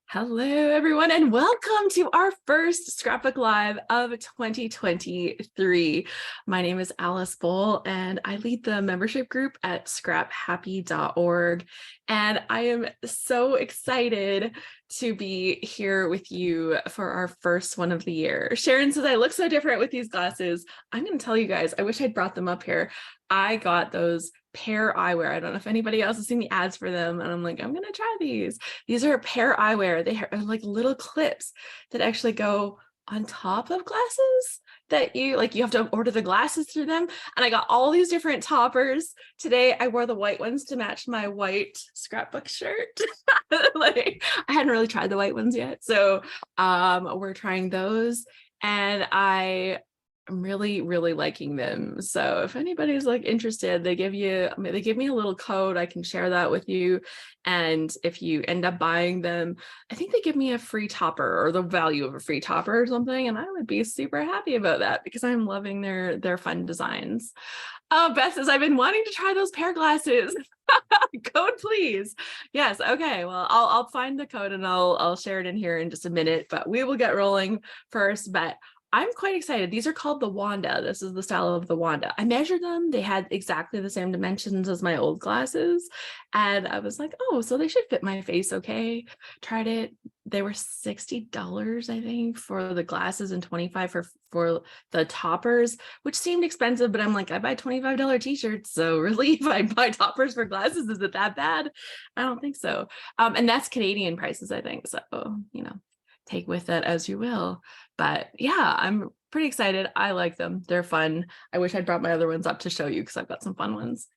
Hello, everyone, and welcome to our first Scrapbook Live of 2023. My name is Alice Bowl, and I lead the membership group at scraphappy.org. And I am so excited to be here with you for our first one of the year. Sharon says, I look so different with these glasses. I'm going to tell you guys, I wish I'd brought them up here. I got those Pair Eyewear. I don't know if anybody else has seen the ads for them. And I'm like, I'm going to try these. These are Pair Eyewear. They are like little clips that actually go on top of glasses that you have to order the glasses through them. And I got all these different toppers. Today, I wore the white ones to match my white scrapbook shirt. I hadn't really tried the white ones yet. So we're trying those. And I'm really liking them. So if anybody's interested, they give me a little code. I can share that with you. And if you end up buying them, I think they give me a free topper or the value of a free topper or something. And I would be super happy about that because I'm loving their fun designs. Beth says, I've been wanting to try those pair glasses. Code, please. Yes. Okay. Well, I'll find the code and I'll share it in here in just a minute, but we will get rolling first. But I'm quite excited. These are called the Wanda. This is the style of the Wanda. I measured them. They had exactly the same dimensions as my old glasses. And I was like, oh, so they should fit my face okay. Tried it. They were $60, I think, for the glasses and $25 for the toppers, which seemed expensive, but I'm like, I buy $25 t-shirts. So really, if I buy toppers for glasses, is it that bad? I don't think so. And that's Canadian prices, I think. So, take with that as you will. But yeah, I'm pretty excited. I like them. They're fun. I wish I'd brought my other ones up to show you because I've got some fun ones.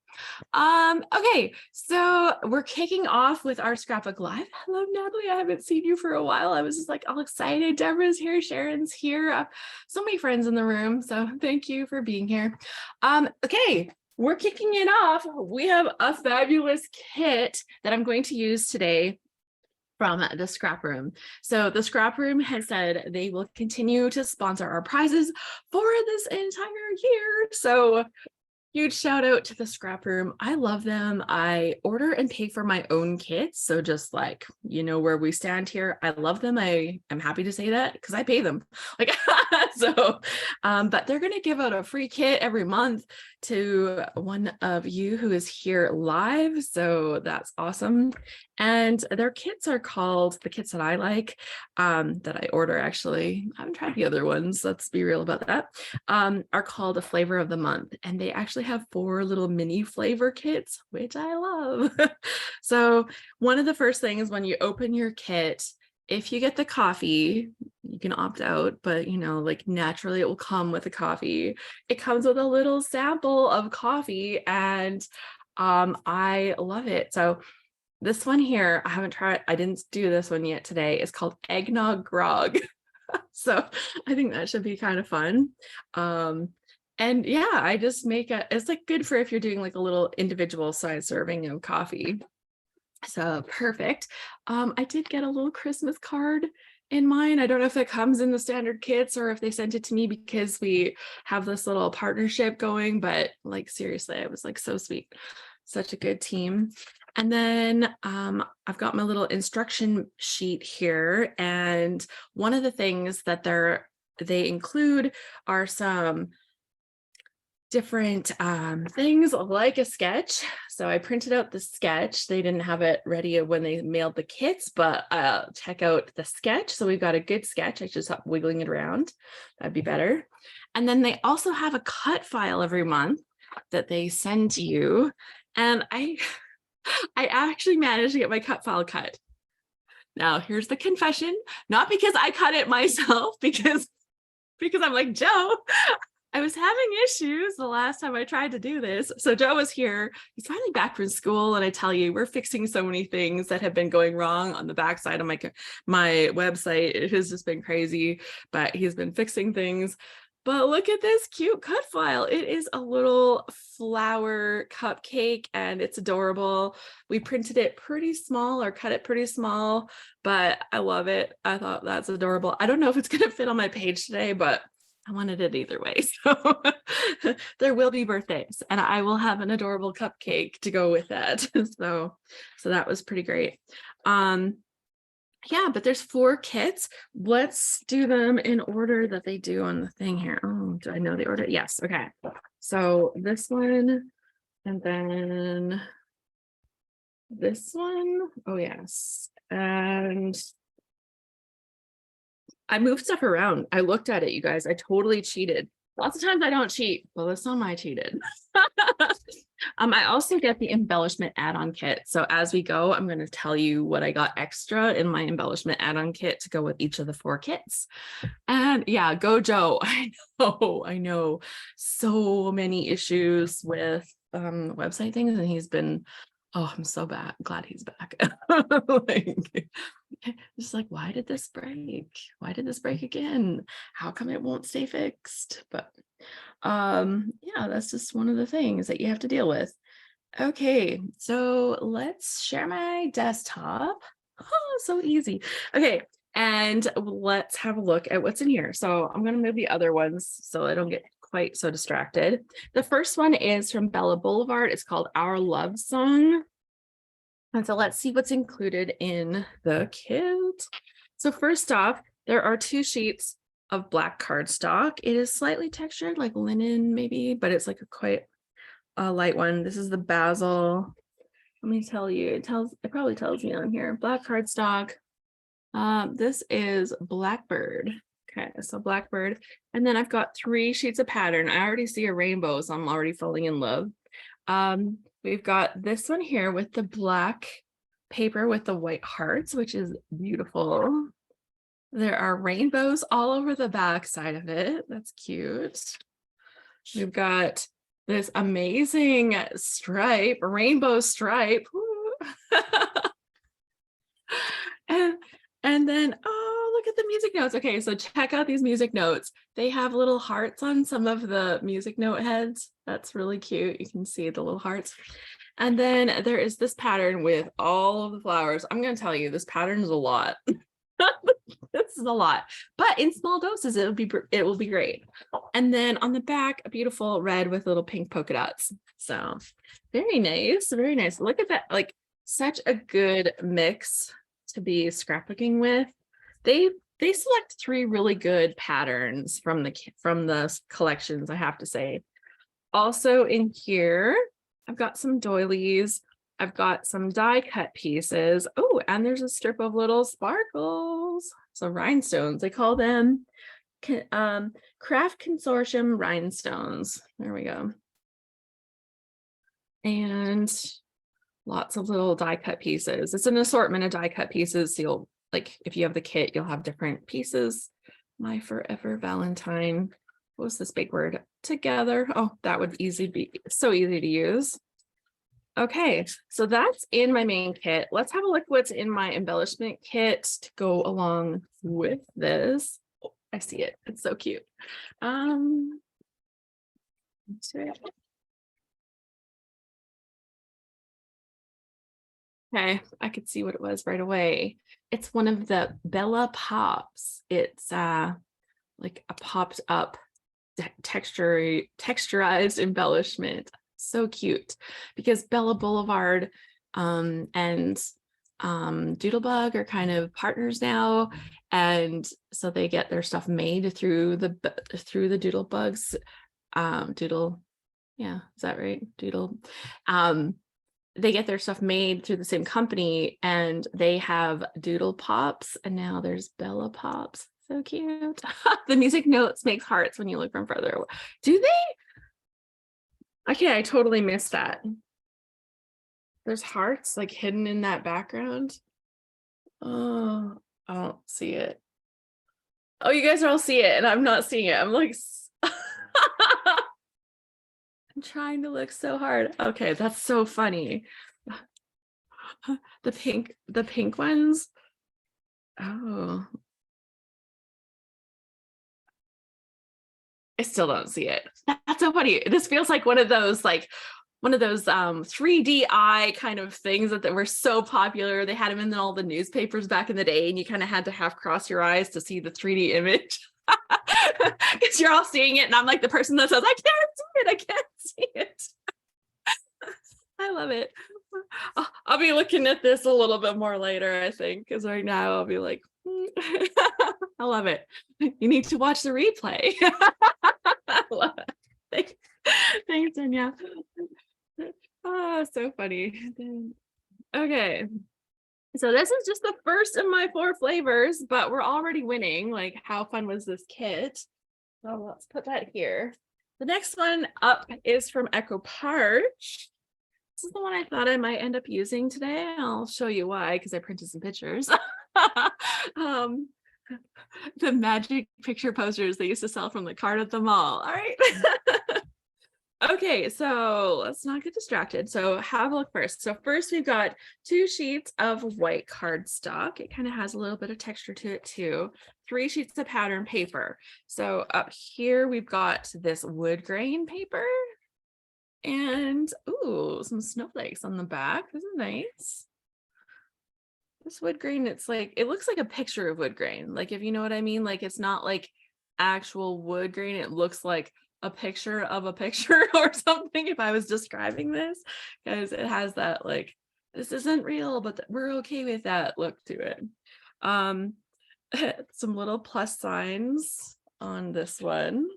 Okay, so we're kicking off with our Scrapbook Live. Hello, Natalie. I haven't seen you for a while. I was just all excited. Deborah's here. Sharon's here. So many friends in the room. So thank you for being here. Okay. We're kicking it off. We have a fabulous kit that I'm going to use today from the ScrapRoom. So the ScrapRoom has said they will continue to sponsor our prizes for this entire year. So huge shout out to the ScrapRoom. I love them. I order and pay for my own kits. So just where we stand here, I love them. I'm happy to say that because I pay them. But they're going to give out a free kit every month to one of you who is here live. So that's awesome. And their kits are called, the kits that I like, that I order actually, I haven't tried the other ones, let's be real about that, are called a flavor of the month. And they actually have 4 little mini flavor kits, which I love. So one of the first things when you open your kit, if you get the coffee, you can opt out, but naturally it will come with a coffee. It comes with a little sample of coffee and I love it. So this one here, I haven't tried, I didn't do this one yet today. It's called Eggnog Grog. So I think that should be kind of fun. And yeah, I just make it's good for if you're doing a little individual size serving of coffee. So perfect. I did get a little Christmas card in mine. I don't know if it comes in the standard kits or if they sent it to me because we have this little partnership going, but seriously, it was so sweet. Such a good team. And then I've got my little instruction sheet here. And one of the things that they include are some different things like a sketch. So I printed out the sketch. They didn't have it ready when they mailed the kits, but check out the sketch. So we've got a good sketch. I just stop wiggling it around. That'd be better. And then they also have a cut file every month that they send to you. And I actually managed to get my cut file cut. Now, here's the confession, not because I cut it myself, because I'm like, Joe, I was having issues the last time I tried to do this. So Joe was here. He's finally back from school. And I tell you, we're fixing so many things that have been going wrong on the backside of my website. It has just been crazy, but he's been fixing things. But look at this cute cut file. It is a little flower cupcake and it's adorable. We printed it pretty small or cut it pretty small, but I love it. I thought that's adorable. I don't know if it's going to fit on my page today, but I wanted it either way. So there will be birthdays and I will have an adorable cupcake to go with that. So that was pretty great. yeah, but there's 4 kits. Let's do them in order that they do on the thing here. Oh, do I know the order? Yes. Okay. So this one, and then this one. Oh, yes. And I moved stuff around. I looked at it, you guys. I totally cheated. Lots of times I don't cheat. Well, this time I cheated. I also get the embellishment add-on kit. So as we go, I'm going to tell you what I got extra in my embellishment add-on kit to go with each of the 4 kits. And yeah, go Joe. I know so many issues with website things, and he's been, oh, I'm so glad he's back. Like, just like, why did this break? Why did this break again? How come it won't stay fixed? But yeah, that's just one of the things that you have to deal with. Okay, so let's share my desktop. Oh, so easy. Okay, and let's have a look at what's in here. So I'm going to move the other ones so I don't get quite so distracted. The first one is from Bella Boulevard. It's called Our Love Song. And so let's see what's included in the kit. So first off, there are 2 sheets of black cardstock. It is slightly textured like linen maybe, but it's like a quite a light one. This is the basil. Let me tell you, it probably tells me on here, black cardstock. This is Blackbird. Okay, so Blackbird. And then I've got 3 sheets of pattern. I already see a rainbow, so I'm already falling in love. We've got this one here with the black paper with the white hearts, which is beautiful. There are rainbows all over the back side of it. That's cute. We've got this amazing stripe, rainbow stripe. And then, oh, look at the music notes. Okay, so check out these music notes. They have little hearts on some of the music note heads. That's really cute. You can see the little hearts. And then there is this pattern with all of the flowers. I'm going to tell you, this pattern is a lot. This is a lot, but in small doses, it will be great. And then on the back, a beautiful red with little pink polka dots. So very nice, very nice. Look at that, like such a good mix to be scrapbooking with. They select 3 really good patterns from the collections, I have to say. Also in here, I've got some doilies. I've got some die cut pieces. Oh, and there's a strip of little sparkles. So rhinestones, they call them Craft Consortium rhinestones. There we go. And lots of little die cut pieces. It's an assortment of die cut pieces. So you'll, like, if you have the kit, you'll have different pieces. My Forever Valentine. What was this big word? Together. Oh, that would be so easy to use. Okay, so that's in my main kit. Let's have a look what's in my embellishment kit to go along with this. Oh, I see it. It's so cute. Okay, I could see what it was right away. It's one of the Bella Pops. It's like a popped up texturized embellishment. So cute, because Bella Boulevard and Doodlebug are kind of partners now, and so they get their stuff made through the Doodlebugs. Doodle, yeah, is that right? Doodle. They get their stuff made through the same company, and they have Doodle Pops, and now there's Bella Pops. So cute. The music notes makes hearts when you look from further away. Do they? Okay, I totally missed that. There's hearts like hidden in that background. Oh, I don't see it. Oh, you guys all see it and I'm not seeing it. I'm like, I'm trying to look so hard. Okay, that's so funny. The pink ones. Oh. I still don't see it. That's so funny. This feels like one of those 3D eye kind of things that were so popular. They had them in all the newspapers back in the day, and you kind of had to half cross your eyes to see the 3D image. Because you're all seeing it, and I'm like the person that says, I can't see it. I love it. I'll be looking at this a little bit more later, I think, because right now I'll be like, I love it. You need to watch the replay. I love it. Thanks, Danielle. Oh, so funny. Okay. So this is just the first of my 4 flavors, but we're already winning. Like, how fun was this kit? So let's put that here. The next one up is from Echo Parch. This is the one I thought I might end up using today. I'll show you why, because I printed some pictures. The magic picture posters they used to sell from the cart at the mall. All right. Okay, so let's not get distracted. So have a look first. So first we've got 2 sheets of white cardstock. It kind of has a little bit of texture to it too. 3 sheets of pattern paper. So up here we've got this wood grain paper and ooh, some snowflakes on the back. This is nice. This wood grain, it's like, it looks like a picture of wood grain. Like, if you know what I mean, like it's not like actual wood grain. It looks like a picture of a picture or something if I was describing this, because it has that like, this isn't real, but we're okay with that look to it. Some little plus signs on this one,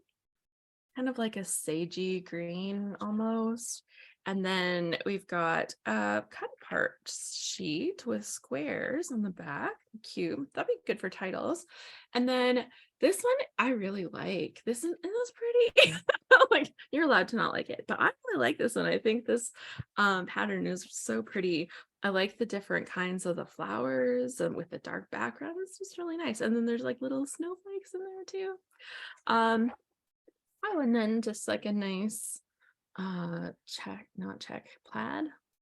kind of like a sagey green almost. And then we've got a cut apart sheet with squares on the back. Cute. That'd be good for titles. And then this one I really like. This is pretty. Like, you're allowed to not like it, but I really like this one. I think this pattern is so pretty. I like the different kinds of the flowers and with the dark background. It's just really nice. And then there's like little snowflakes in there too. Oh, and then just like a nice plaid.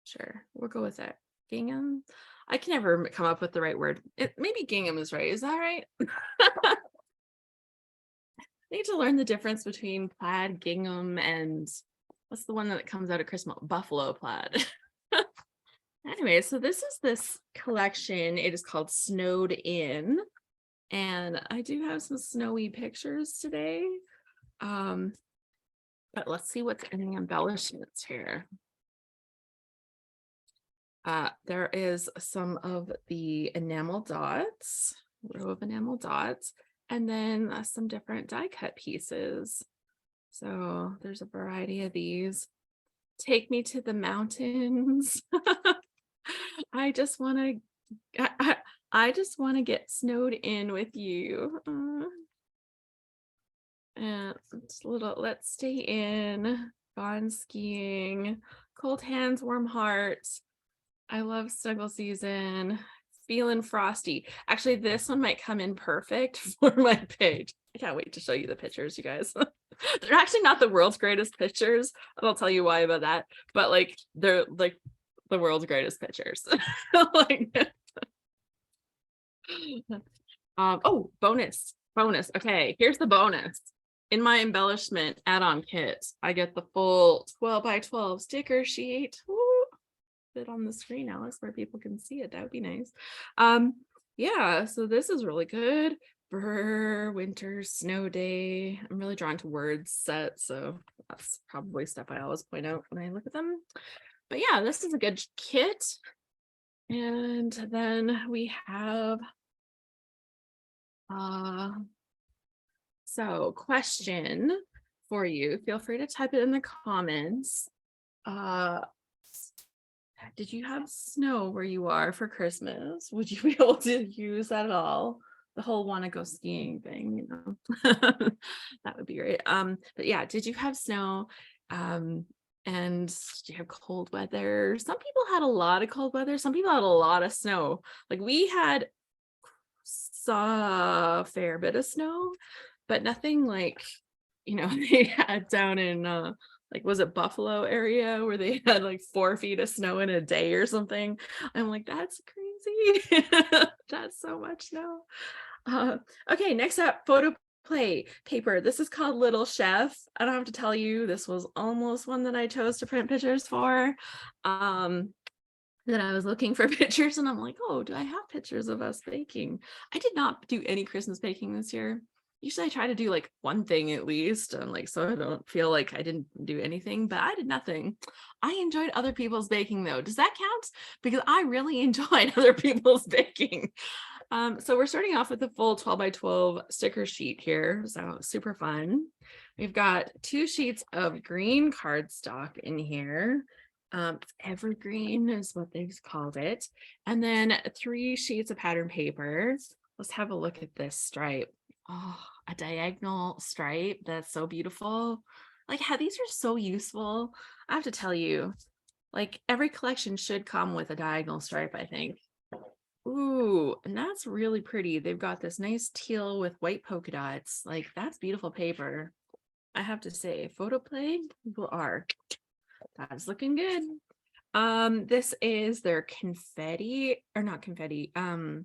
Sure, we'll go with it. Gingham. I can never come up with the right word. Maybe gingham is right. Is that right? I need to learn the difference between plaid, gingham, and what's the one that comes out of Christmas? Buffalo plaid. Anyway, so this is this collection. It is called Snowed In, and I do have some snowy pictures today. But let's see what's in the embellishments here. There is some of the enamel dots, row of enamel dots, and then some different die cut pieces. So there's a variety of these. Take me to the mountains. I just want to get snowed in with you. And it's a little, let's stay in, gone skiing, cold hands, warm hearts. I love snuggle season, feeling frosty. Actually, this one might come in perfect for my page. I can't wait to show you the pictures, you guys. They're actually not the world's greatest pictures, and I'll tell you why about that. But like, they're like the world's greatest pictures. Like, oh, bonus. Okay, here's the bonus. In my embellishment add-on kit, I get the full 12 by 12 sticker sheet. Woo! Fit on the screen, Alice, where people can see it. That would be nice. Yeah, so this is really good for winter snow day. I'm really drawn to words set, so that's probably stuff I always point out when I look at them. But yeah, this is a good kit. And then we have so question for you. Feel free to type it in the comments. Did you have snow where you are for Christmas? Would you be able to use that at all? The whole want to go skiing thing, you know. That would be great. But yeah, did you have snow? And did you have cold weather? Some people had a lot of cold weather. Some people had a lot of snow. Like, we had a fair bit of snow, but nothing like, you know, they had down in like, was it Buffalo area where they had like 4 feet of snow in a day or something? I'm like, that's crazy. That's so much snow. Okay, next up, photo play paper. This is called Little Chef. I don't have to tell you, this was almost one that I chose to print pictures for. That I was looking for pictures, and I'm like, oh, do I have pictures of us baking? I did not do any Christmas baking this year. usually I try to do like one thing at least, and like so I don't feel like I didn't do anything, but I did nothing. I enjoyed other people's baking though. Does that count? Because I really enjoyed other people's baking. So we're starting off with a full 12 by 12 sticker sheet here. So super fun. We've got 2 sheets of green cardstock in here. Evergreen is what they've called it. And then 3 sheets of pattern paper. Let's have a look at this stripe. Oh, a diagonal stripe. That's so beautiful. Like how these are so useful. I have to tell you, like every collection should come with a diagonal stripe, I think. Ooh, and that's really pretty. They've got this nice teal with white polka dots. Like that's beautiful paper. I have to say, photoplay, people are. That's looking good. This is their confetti, or not confetti,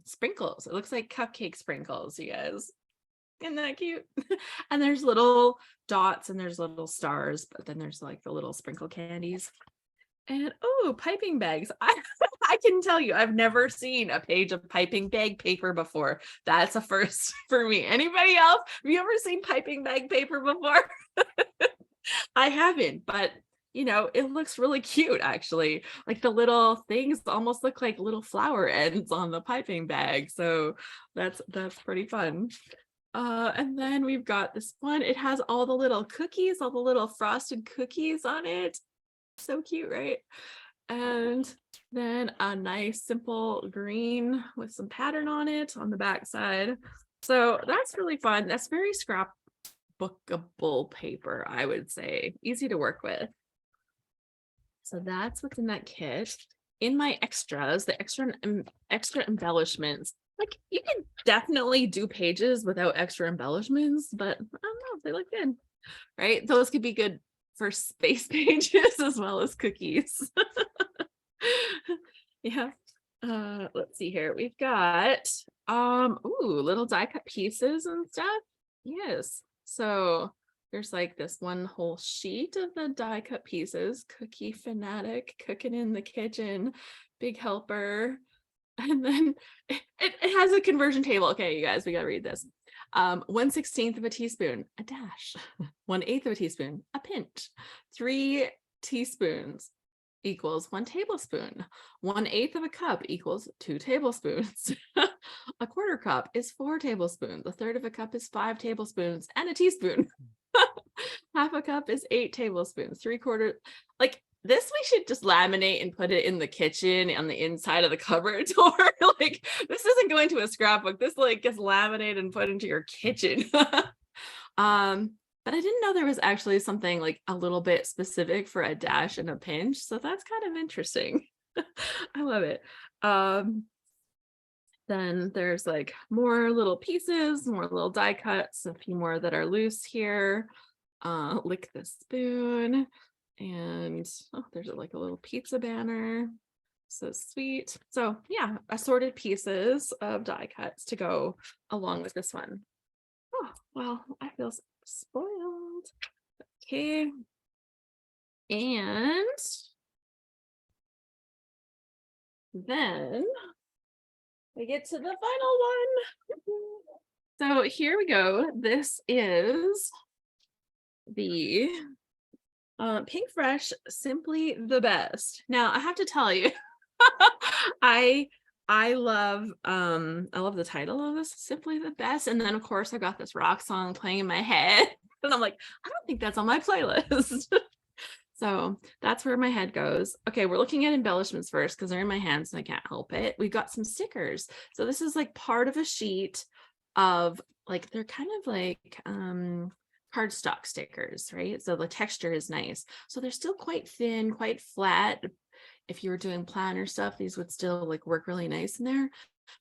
sprinkles. It looks like cupcake sprinkles, you guys. Isn't that cute? And there's little dots and there's little stars, but then there's like the little sprinkle candies. And oh, piping bags. I can tell you, I've never seen a page of piping bag paper before. That's a first for me. Anybody else? Have you ever seen piping bag paper before? I haven't, but you know, it looks really cute actually. Like the little things almost look like little flower ends on the piping bag. So that's pretty fun. And then we've got this one. It has all the little cookies, all the little frosted cookies on it. So cute, right? And then a nice simple green with some pattern on it on the back side. So that's really fun. That's very scrapbookable paper, I would say. Easy to work with. So that's what's in that kit. In my extras, the extra embellishments, like you can definitely do pages without extra embellishments, but I don't know, they look good, right? Those could be good for space pages as well as cookies. Yeah. Let's see here. We've got ooh, little die cut pieces and stuff. Yes. So there's like this one whole sheet of the die cut pieces. Cookie fanatic, cooking in the kitchen, big helper. And then it has a conversion table. Okay, you guys, we gotta read this. 1/16 of a teaspoon, a dash. 1/8 of a teaspoon, a pinch. 3 teaspoons equals 1 tablespoon. 1/8 of a cup equals 2 tablespoons. A quarter cup is 4 tablespoons. A third of a cup is 5 tablespoons and a teaspoon. Half a cup is 8 tablespoons. 3/4, like this we should just laminate and put it in the kitchen on the inside of the cupboard door. Like this isn't going to a scrapbook. This like gets laminated and put into your kitchen. But I didn't know there was actually something like a little bit specific for a dash and a pinch. So that's kind of interesting. I love it. Then there's like more little pieces, more little die cuts, a few more that are loose here. Lick the spoon. And oh, there's like a little pizza banner. So sweet. So yeah, assorted pieces of die cuts to go along with this one. Oh, well, I feel spoiled. Okay. And then we get to the final one. So here we go. This is the Pink Fresh Simply the Best. Now I have to tell you, I love the title of this, Simply the Best. And then of course I got this rock song playing in my head. And I'm like, I don't think that's on my playlist. So that's where my head goes. Okay, we're looking at embellishments first because they're in my hands and I can't help it. We've got some stickers. So this is like part of a sheet of like, they're kind of like cardstock stickers, right? So the texture is nice. So they're still quite thin, quite flat. If you were doing planner stuff, these would still like work really nice in there,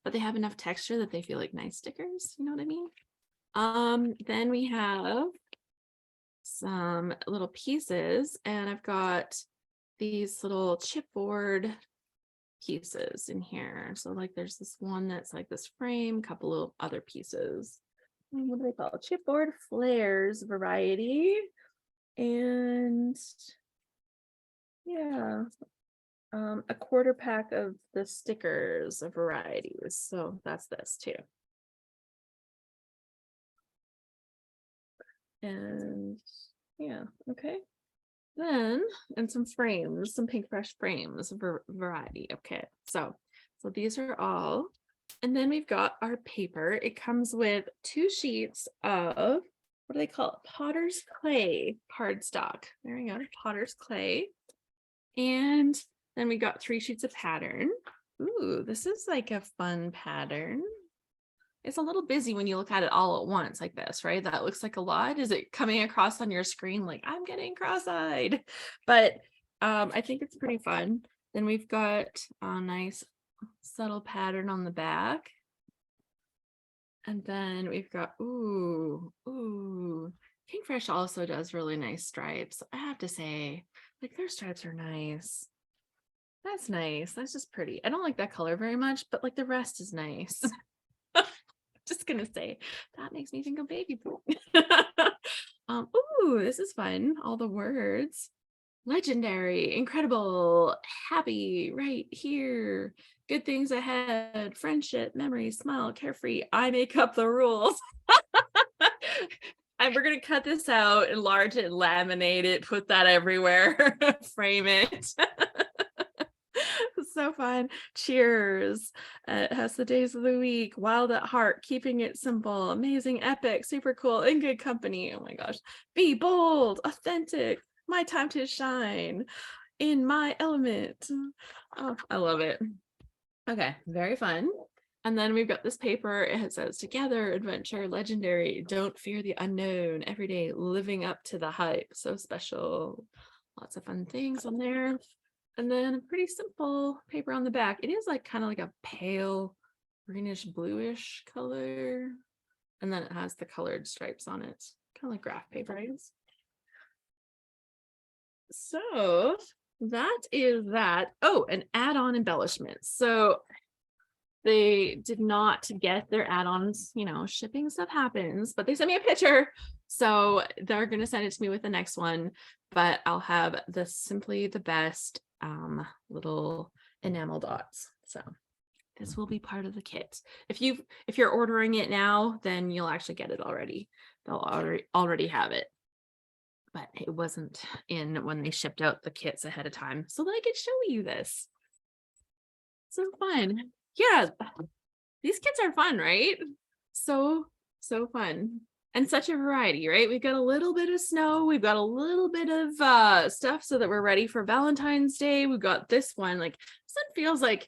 but they have enough texture that they feel like nice stickers. You know what I mean? Then we have some little pieces, and I've got these little chipboard pieces in here. So like there's this one that's like this frame, couple of other pieces. What do they call it? Chipboard flares variety. And yeah, a quarter pack of the stickers of varieties. So that's this too. And yeah, okay. Then, and some frames, some pink fresh frames, variety. Okay, so these are all. And then we've got our paper. It comes with 2 sheets of, what do they call it? Potter's clay cardstock. There we go, Potter's clay. And then we got 3 sheets of pattern. Ooh, this is like a fun pattern. It's a little busy when you look at it all at once like this, right? That looks like a lot. Is it coming across on your screen like I'm getting cross-eyed? But I think it's pretty fun. Then we've got a nice subtle pattern on the back. And then we've got, ooh, Pink Fresh also does really nice stripes. I have to say, like their stripes are nice. That's nice. That's just pretty. I don't like that color very much, but like the rest is nice. Just gonna say that makes me think of baby poop. Ooh, this is fun. All the words. Legendary, incredible, happy, right here. Good things ahead. Friendship, memory, smile, carefree. I make up the rules. And we're gonna cut this out, enlarge it, laminate it, put that everywhere, frame it. So fun. Cheers. It has the days of the week. Wild at heart, keeping it simple, amazing, epic, super cool, in good company. Oh my gosh. Be bold, authentic, my time to shine, in my element. Oh, I love it. Okay, very fun. And then we've got this paper. It says together, adventure, legendary, don't fear the unknown, every day living up to the hype. So special. Lots of fun things on there. And then a pretty simple paper on the back. It is like kind of like a pale greenish bluish color. And then it has the colored stripes on it. Kind of like graph paper, I guess. So that is that. Oh, an add-on embellishment. So they did not get their add-ons, you know, shipping stuff happens, but they sent me a picture. So they're going to send it to me with the next one, but I'll have the Simply the Best little enamel dots. So this will be part of the kit. If you're ordering it now, then you'll actually get it already. They'll already have it. But it wasn't in when they shipped out the kits ahead of time, so that I could show you this. So fun. Yeah, these kits are fun, right? So fun. And such a variety, right? We've got a little bit of snow. We've got a little bit of stuff so that we're ready for Valentine's Day. We've got this one. Like, this one feels like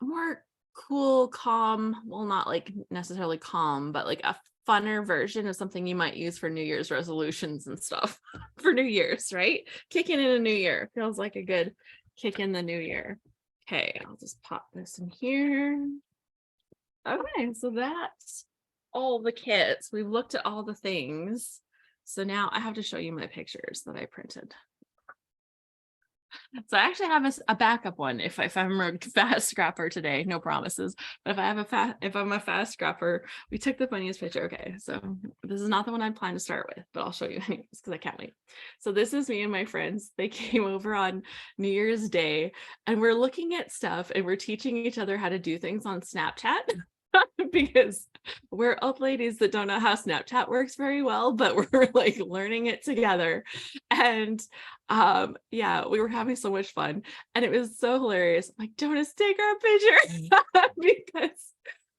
more cool, calm. Well, not like necessarily calm, but like a funner version of something you might use for New Year's resolutions and stuff for New Year's, right? Kicking in a new year feels like a good kick in the new year. Okay, I'll just pop this in here. Okay, so that's all the kits. We've looked at all the things. So now I have to show you my pictures that I printed. So I actually have a backup one if I'm a fast scrapper today, no promises. But if I'm a fast scrapper, we took the funniest picture. Okay, so this is not the one I plan to start with, but I'll show you anyways because I can't wait. So this is me and my friends. They came over on New Year's Day and we're looking at stuff and we're teaching each other how to do things on Snapchat. Because we're old ladies that don't know how Snapchat works very well, but we're like learning it together. And yeah, we were having so much fun and it was so hilarious. I'm like, Jonas, take our picture. Because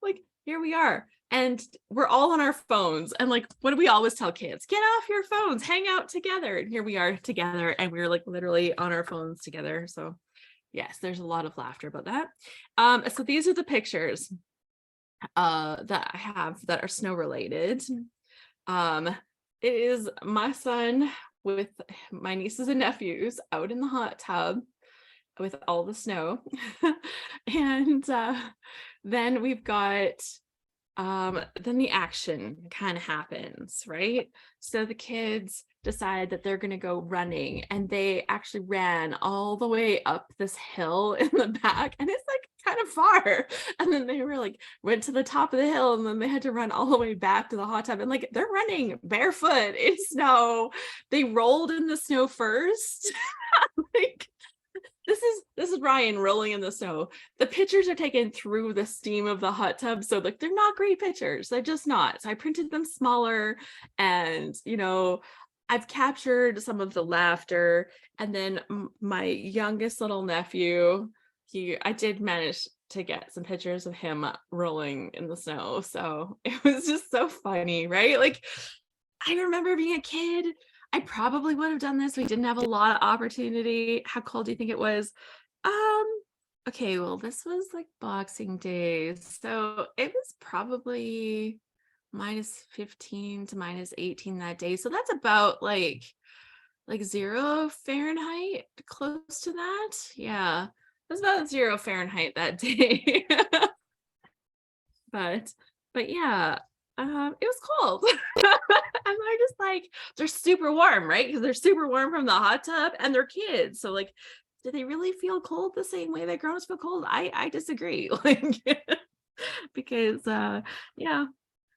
like here we are and we're all on our phones, and like what do we always tell kids? Get off your phones, hang out together. And here we are together and we're like literally on our phones together. So yes, there's a lot of laughter about that. So these are the pictures that I have that are snow related. It is my son with my nieces and nephews out in the hot tub with all the snow. And then we've got then the action kind of happens, right? So the kids decide that they're going to go running, and they actually ran all the way up this hill in the back, and it's like kind of far. And then they were like went to the top of the hill, and then they had to run all the way back to the hot tub, and like they're running barefoot in snow. They rolled in the snow first. Like this is Ryan rolling in the snow. The pictures are taken through the steam of the hot tub, so like they're not great pictures. They're just not. So I printed them smaller, and I've captured some of the laughter. And then my youngest little nephew, I did manage to get some pictures of him rolling in the snow. So it was just so funny, right? Like, I remember being a kid, I probably would have done this. We didn't have a lot of opportunity. How cold do you think it was? Okay, well, this was like Boxing Day. So it was probably -15 to -18 that day. So that's about like 0 Fahrenheit, close to that. Yeah, it was about 0 Fahrenheit that day. but yeah, it was cold. And they're just like, they're super warm, right? Because they're super warm from the hot tub and they're kids. So like, do they really feel cold the same way that grown-ups feel cold? I disagree. Like, because yeah.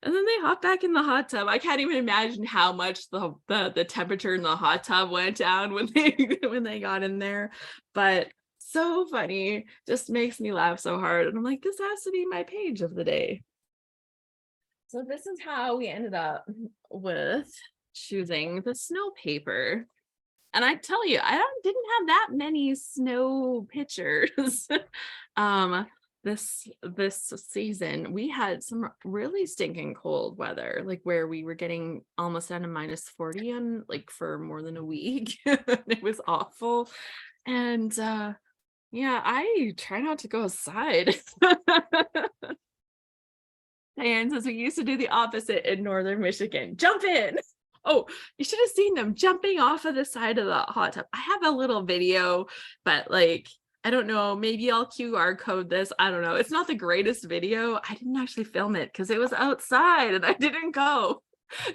And then they hop back in the hot tub. I can't even imagine how much the temperature in the hot tub went down when they got in there. But so funny, just makes me laugh so hard. And I'm like, this has to be my page of the day. So this is how we ended up with choosing the snow paper. And I tell you, didn't have that many snow pictures. This season we had some really stinking cold weather, like where we were getting almost down to -40 on like for more than a week. It was awful. And yeah, I try not to go outside. And says we used to do the opposite in northern Michigan. Jump in. Oh, you should have seen them jumping off of the side of the hot tub. I have a little video, but like, I don't know, maybe I'll QR code this. I don't know. It's not the greatest video. I didn't actually film it because it was outside and I didn't go.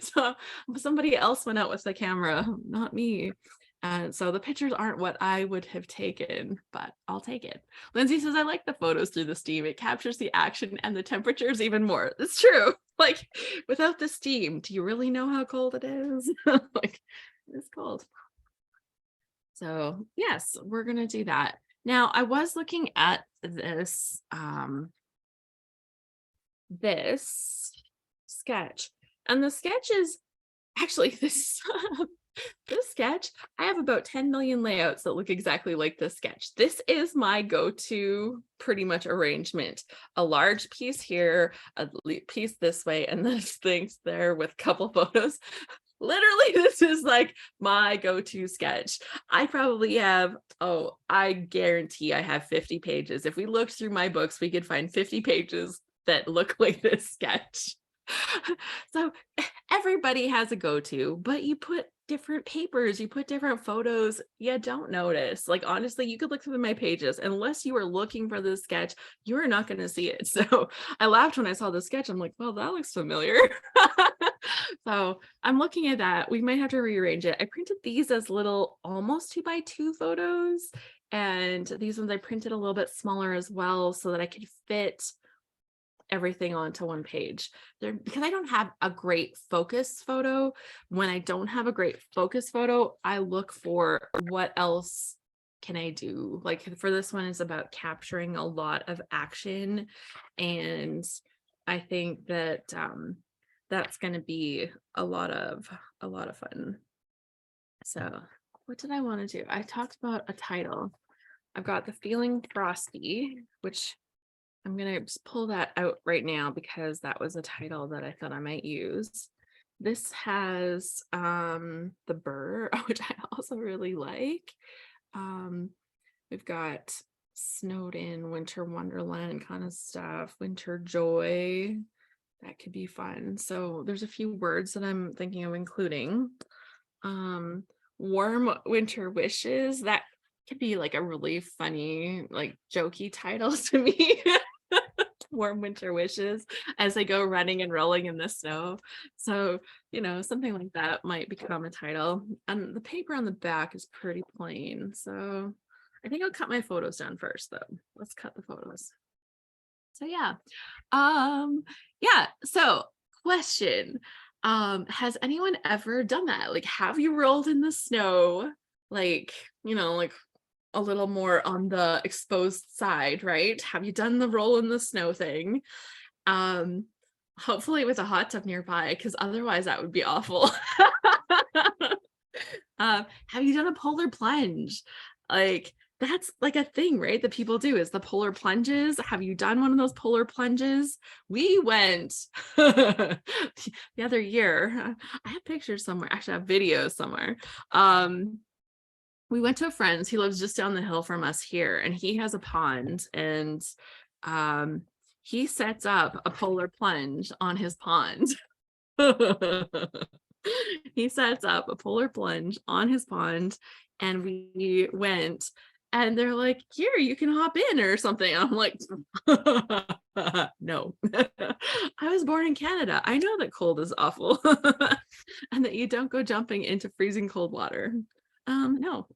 So somebody else went out with the camera, not me. And so the pictures aren't what I would have taken, but I'll take it. Lindsay says, I like the photos through the steam. It captures the action and the temperatures even more. It's true. Like, without the steam, do you really know how cold it is? Like, it's cold. So yes, we're going to do that. Now, I was looking at this, this sketch, and the sketch is actually this this sketch. I have about 10 million layouts that look exactly like this sketch. This is my go-to pretty much arrangement. A large piece here, a piece this way, and this thing's there with a couple photos. Literally, this is like my go-to sketch. I probably have, I guarantee I have 50 pages. If we looked through my books, we could find 50 pages that look like this sketch. So everybody has a go-to, but you put different papers, you put different photos, you don't notice. Like, honestly, you could look through my pages. Unless you are looking for this sketch, you are not going to see it. So I laughed when I saw the sketch. I'm like, well, that looks familiar. So I'm looking at that. We might have to rearrange it. I printed these as little almost 2x2 photos. And these ones I printed a little bit smaller as well so that I could fit everything onto one page there, because I don't have a great focus photo. When I don't have a great focus photo, I look for what else can I do. Like for this one is about capturing a lot of action, and I think that that's going to be a lot of fun. So what did I want to do? I talked about a title. I've got The Feeling Frosty, which I'm going to just pull that out right now because that was a title that I thought I might use. This has the burr, which I also really like. We've got snowed in, winter wonderland kind of stuff, winter joy. That could be fun. So there's a few words that I'm thinking of including. Warm winter wishes. That could be like a really funny, like jokey title to me. Warm winter wishes as I go running and rolling in the snow. So, something like that might become a title. And the paper on the back is pretty plain. So I think I'll cut my photos down first though. Let's cut the photos. So yeah. So question. Has anyone ever done that? Like, have you rolled in the snow? Like, like a little more on the exposed side, right? Have you done the roll in the snow thing? Um, Hopefully with a hot tub nearby, because otherwise that would be awful. Have you done a polar plunge? Like that's like a thing, right? That people do is the polar plunges. Have you done one of those polar plunges? We went the other year. I have pictures somewhere. Actually, I have videos somewhere. We went to a friend's. He lives just down the hill from us here, and he has a pond, and um, he sets up a polar plunge on his pond. He sets up a polar plunge on his pond, and we went, and they're like, here, you can hop in or something. I'm like, no. I was born in Canada. I know that cold is awful and that you don't go jumping into freezing cold water. No.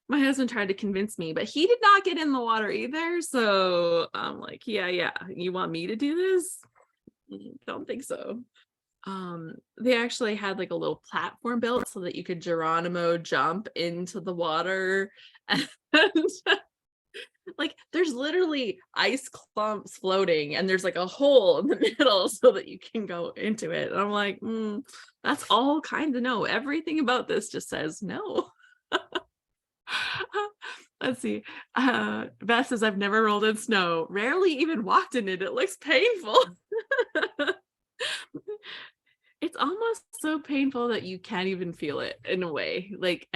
My husband tried to convince me, but he did not get in the water either. So I'm like, yeah, you want me to do this? Don't think so. They actually had like a little platform built so that you could Geronimo jump into the water. And like there's literally ice clumps floating, and there's like a hole in the middle so that you can go into it. And I'm like, that's all kind of no. Everything about this just says no. Let's see. Beth says, I've never rolled in snow, rarely even walked in it. It looks painful. It's almost so painful that you can't even feel it in a way. Like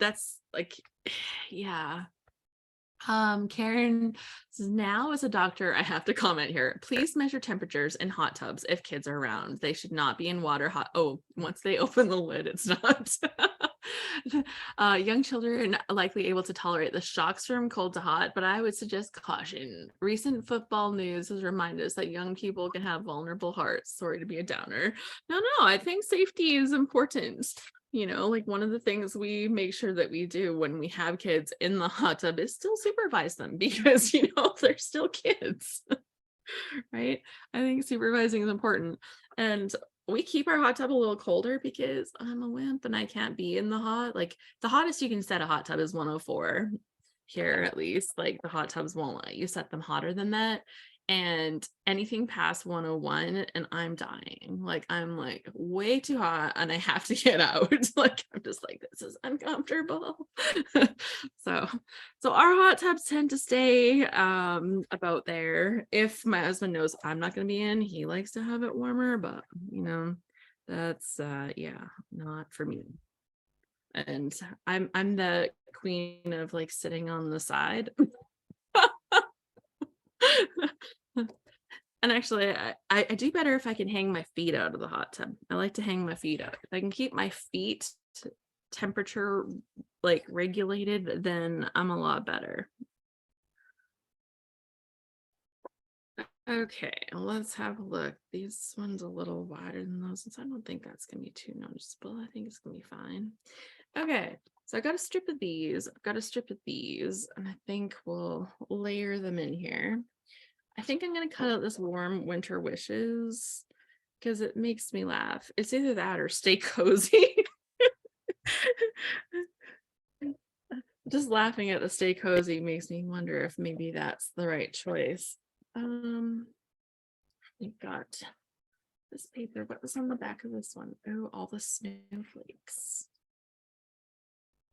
that's like, yeah. Karen says, now as a doctor, I have to comment here. Please measure temperatures in hot tubs if kids are around. They should not be in water hot. Oh, once they open the lid, it's not. Young children are likely able to tolerate the shocks from cold to hot, but I would suggest caution. Recent football news has reminded us that young people can have vulnerable hearts. Sorry to be a downer. No, I think safety is important. You know, like one of the things we make sure that we do when we have kids in the hot tub is still supervise them, because, you know, they're still kids, right? I think supervising is important. And we keep our hot tub a little colder because I'm a wimp and I can't be in the hot. Like the hottest you can set a hot tub is 104 here, at least. Like the hot tubs won't let you set them hotter than that. And anything past 101 and I'm dying. Like I'm like way too hot and I have to get out. Like I'm just like, this is uncomfortable. so our hot tubs tend to stay about there. If my husband knows I'm not going to be in, he likes to have it warmer, but you know, that's yeah, not for me. And I'm the queen of like sitting on the side. And actually, I do better if I can hang my feet out of the hot tub. I like to hang my feet out. If I can keep my feet temperature like regulated, then I'm a lot better. Okay, let's have a look. This one's a little wider than those, so I don't think that's gonna be too noticeable. I think it's gonna be fine. Okay, so I got a strip of these. I've got a strip of these, and I think we'll layer them in here. I think I'm going to cut out this warm winter wishes because it makes me laugh. It's either that or stay cozy. Just laughing at the stay cozy makes me wonder if maybe that's the right choice. We've got this paper. What was on the back of this one? Oh, all the snowflakes.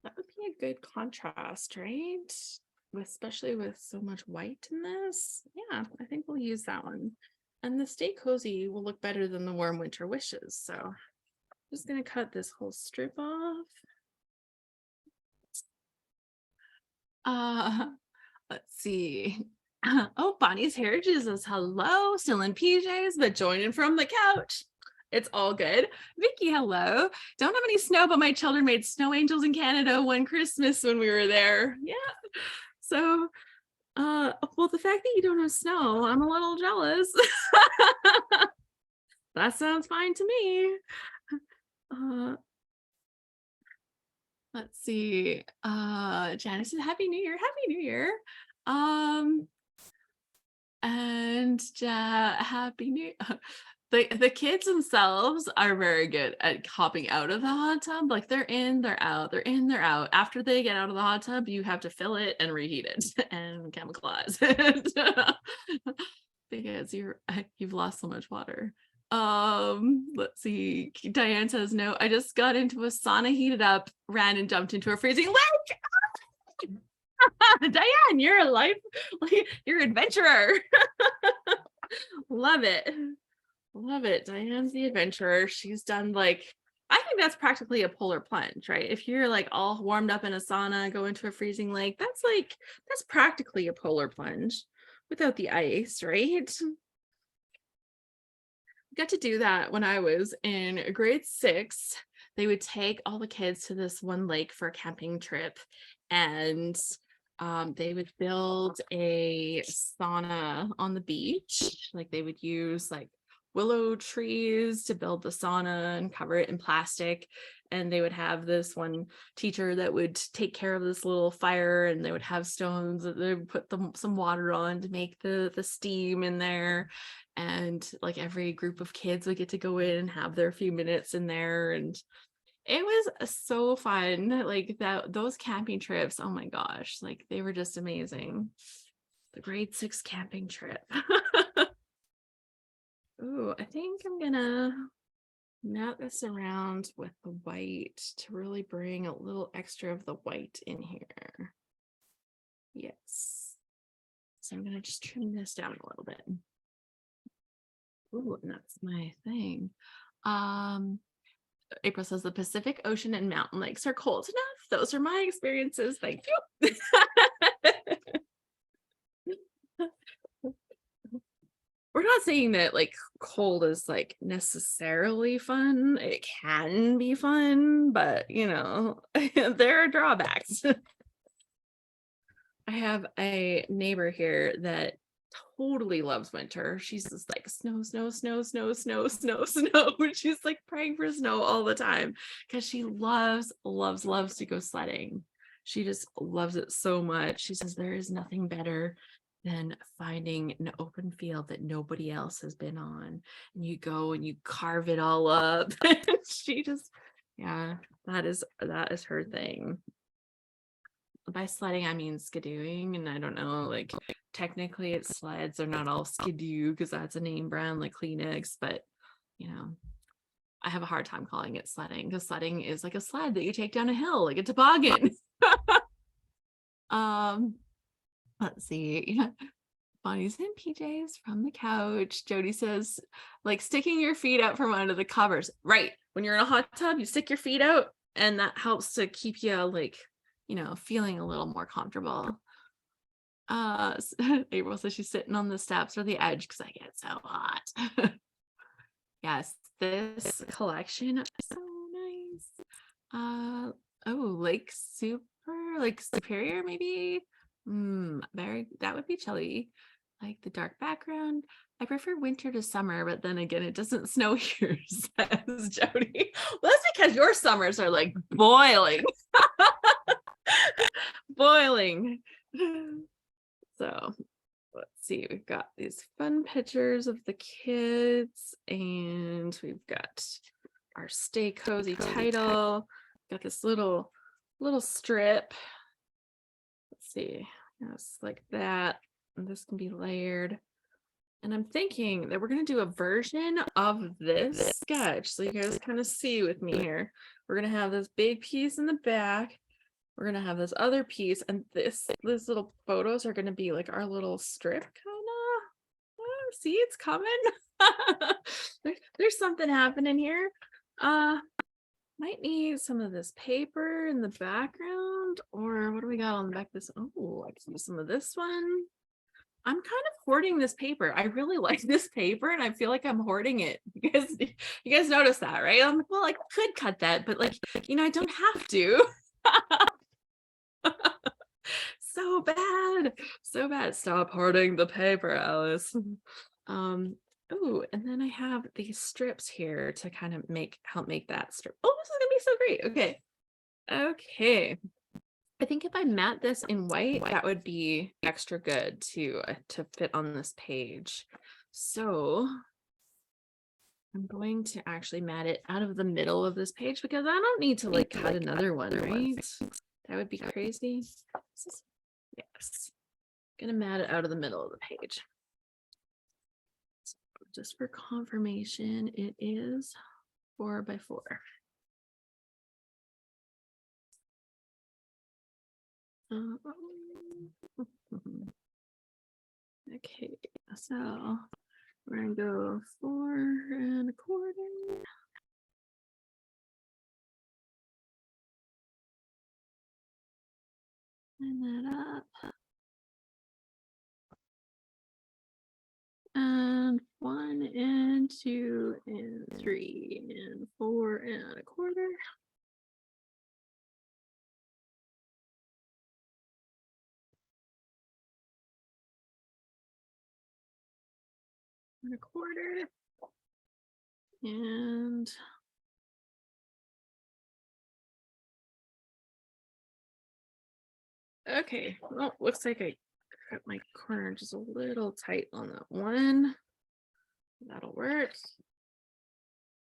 That would be a good contrast, right? Especially with so much white in this. Yeah, I think we'll use that one. And the stay cozy will look better than the warm winter wishes. So I'm just going to cut this whole strip off. Let's see. Oh, Bonnie's Heritage says hello, still in PJs, but joining from the couch. It's all good. Vicky, hello. Don't have any snow, but my children made snow angels in Canada one Christmas when we were there. Yeah. So, well, the fact that you don't have snow, I'm a little jealous. That sounds fine to me. Let's see. Janice said, Happy New Year. Happy New Year. And Happy New The kids themselves are very good at hopping out of the hot tub. Like they're in, they're out, they're in, they're out. After they get out of the hot tub, you have to fill it and reheat it and chemicalize it because you've lost so much water. Let's see. Diane says, no, I just got into a sauna, heated up, ran and jumped into a freezing lake. Diane, you're a you're an adventurer. Love it. Love it. Diane's the adventurer. She's done I think that's practically a polar plunge, right? If you're like all warmed up in a sauna, go into a freezing lake, that's practically a polar plunge without the ice, right? Got to do that when I was in grade 6. They would take all the kids to this one lake for a camping trip, and they would build a sauna on the beach. Like they would use willow trees to build the sauna and cover it in plastic. And they would have this one teacher that would take care of this little fire, and they would have stones that they would put some water on to make the steam in there. And every group of kids would get to go in and have their few minutes in there. And it was so fun. Those camping trips, oh my gosh, they were just amazing. The grade 6 camping trip. Ooh, I think I'm gonna mat this around with the white to really bring a little extra of the white in here. Yes. So I'm gonna just trim this down a little bit. Ooh, and that's my thing. April says the Pacific Ocean and mountain lakes are cold enough. Those are my experiences. Thank you. We're not saying that cold is necessarily fun. It can be fun, but there are drawbacks. I have a neighbor here that totally loves winter. She's just snow, snow, snow, snow, snow, snow, snow. She's praying for snow all the time because she loves to go sledding. She just loves it so much. She says there is nothing better than finding an open field that nobody else has been on, and you go and you carve it all up. She just, yeah, that is her thing. By sledding I mean skidooing, and I don't know, technically it's sleds. They're not all skidoo because that's a name brand like Kleenex, but I have a hard time calling it sledding because sledding is like a sled that you take down a hill, like a toboggan. Let's see. Bonnie's in PJs from the couch. Jody says, sticking your feet out from under the covers. Right. When you're in a hot tub, you stick your feet out, and that helps to keep you feeling a little more comfortable. April says she's sitting on the steps or the edge because I get so hot. Yes, this collection is so nice. Oh, Superior maybe. That would be chilly. The dark background. I prefer winter to summer, but then again, it doesn't snow here, says Jody. Well, that's because your summers are boiling. Boiling. So let's see, we've got these fun pictures of the kids, and we've got our Stay Cozy title. Got this little strip. Let's see, yes, like that. And this can be layered. And I'm thinking that we're going to do a version of this sketch, so you guys kind of see with me here. We're going to have this big piece in the back. We're going to have this other piece, and this little photos are going to be our little strip kind of. Oh, see, it's coming. There's something happening here. Might need some of this paper in the background, or what do we got on the back of this? Oh, I can use some of this one. I'm kind of hoarding this paper. I really like this paper, and I feel like I'm hoarding it because you guys notice that, right? I'm well, I could cut that, but I don't have to. So bad. Stop hoarding the paper, Alice. Oh, and then I have these strips here to kind of help make that strip. Oh, this is gonna be so great. Okay. I think if I mat this in white, that would be extra good to fit on this page. So I'm going to actually mat it out of the middle of this page because I don't need to like cut another one, right? That would be crazy. Yes. Gonna mat it out of the middle of the page. So just for confirmation, it is 4 by 4. Okay, so we're gonna go 4 1/4. Line that up. And 1 and 2 and 3 and 4 1/4. And 1/4. And okay, well, looks like I cut my corner just a little tight on that one. That'll work.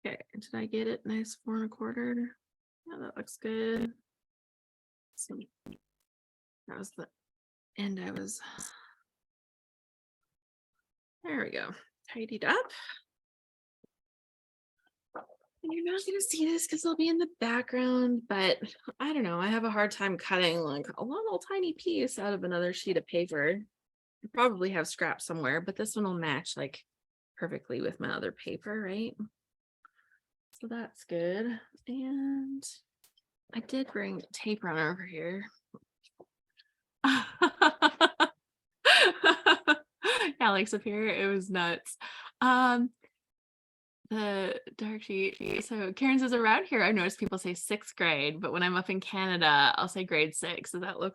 Okay, did I get it nice 4 1/4? Yeah, that looks good. Let's see. That was the end I was. There we go. Tidied up. And you're not going to see this because it'll be in the background, but I don't know. I have a hard time cutting like a little tiny piece out of another sheet of paper. I probably have scraps somewhere, but this one will match like perfectly with my other paper, right? So that's good. And I did bring tape runner over here. Alex up here, it was nuts. The dark sheet. So Karen says around here, I've noticed people say 6th grade, but when I'm up in Canada, I'll say grade 6. Does that look?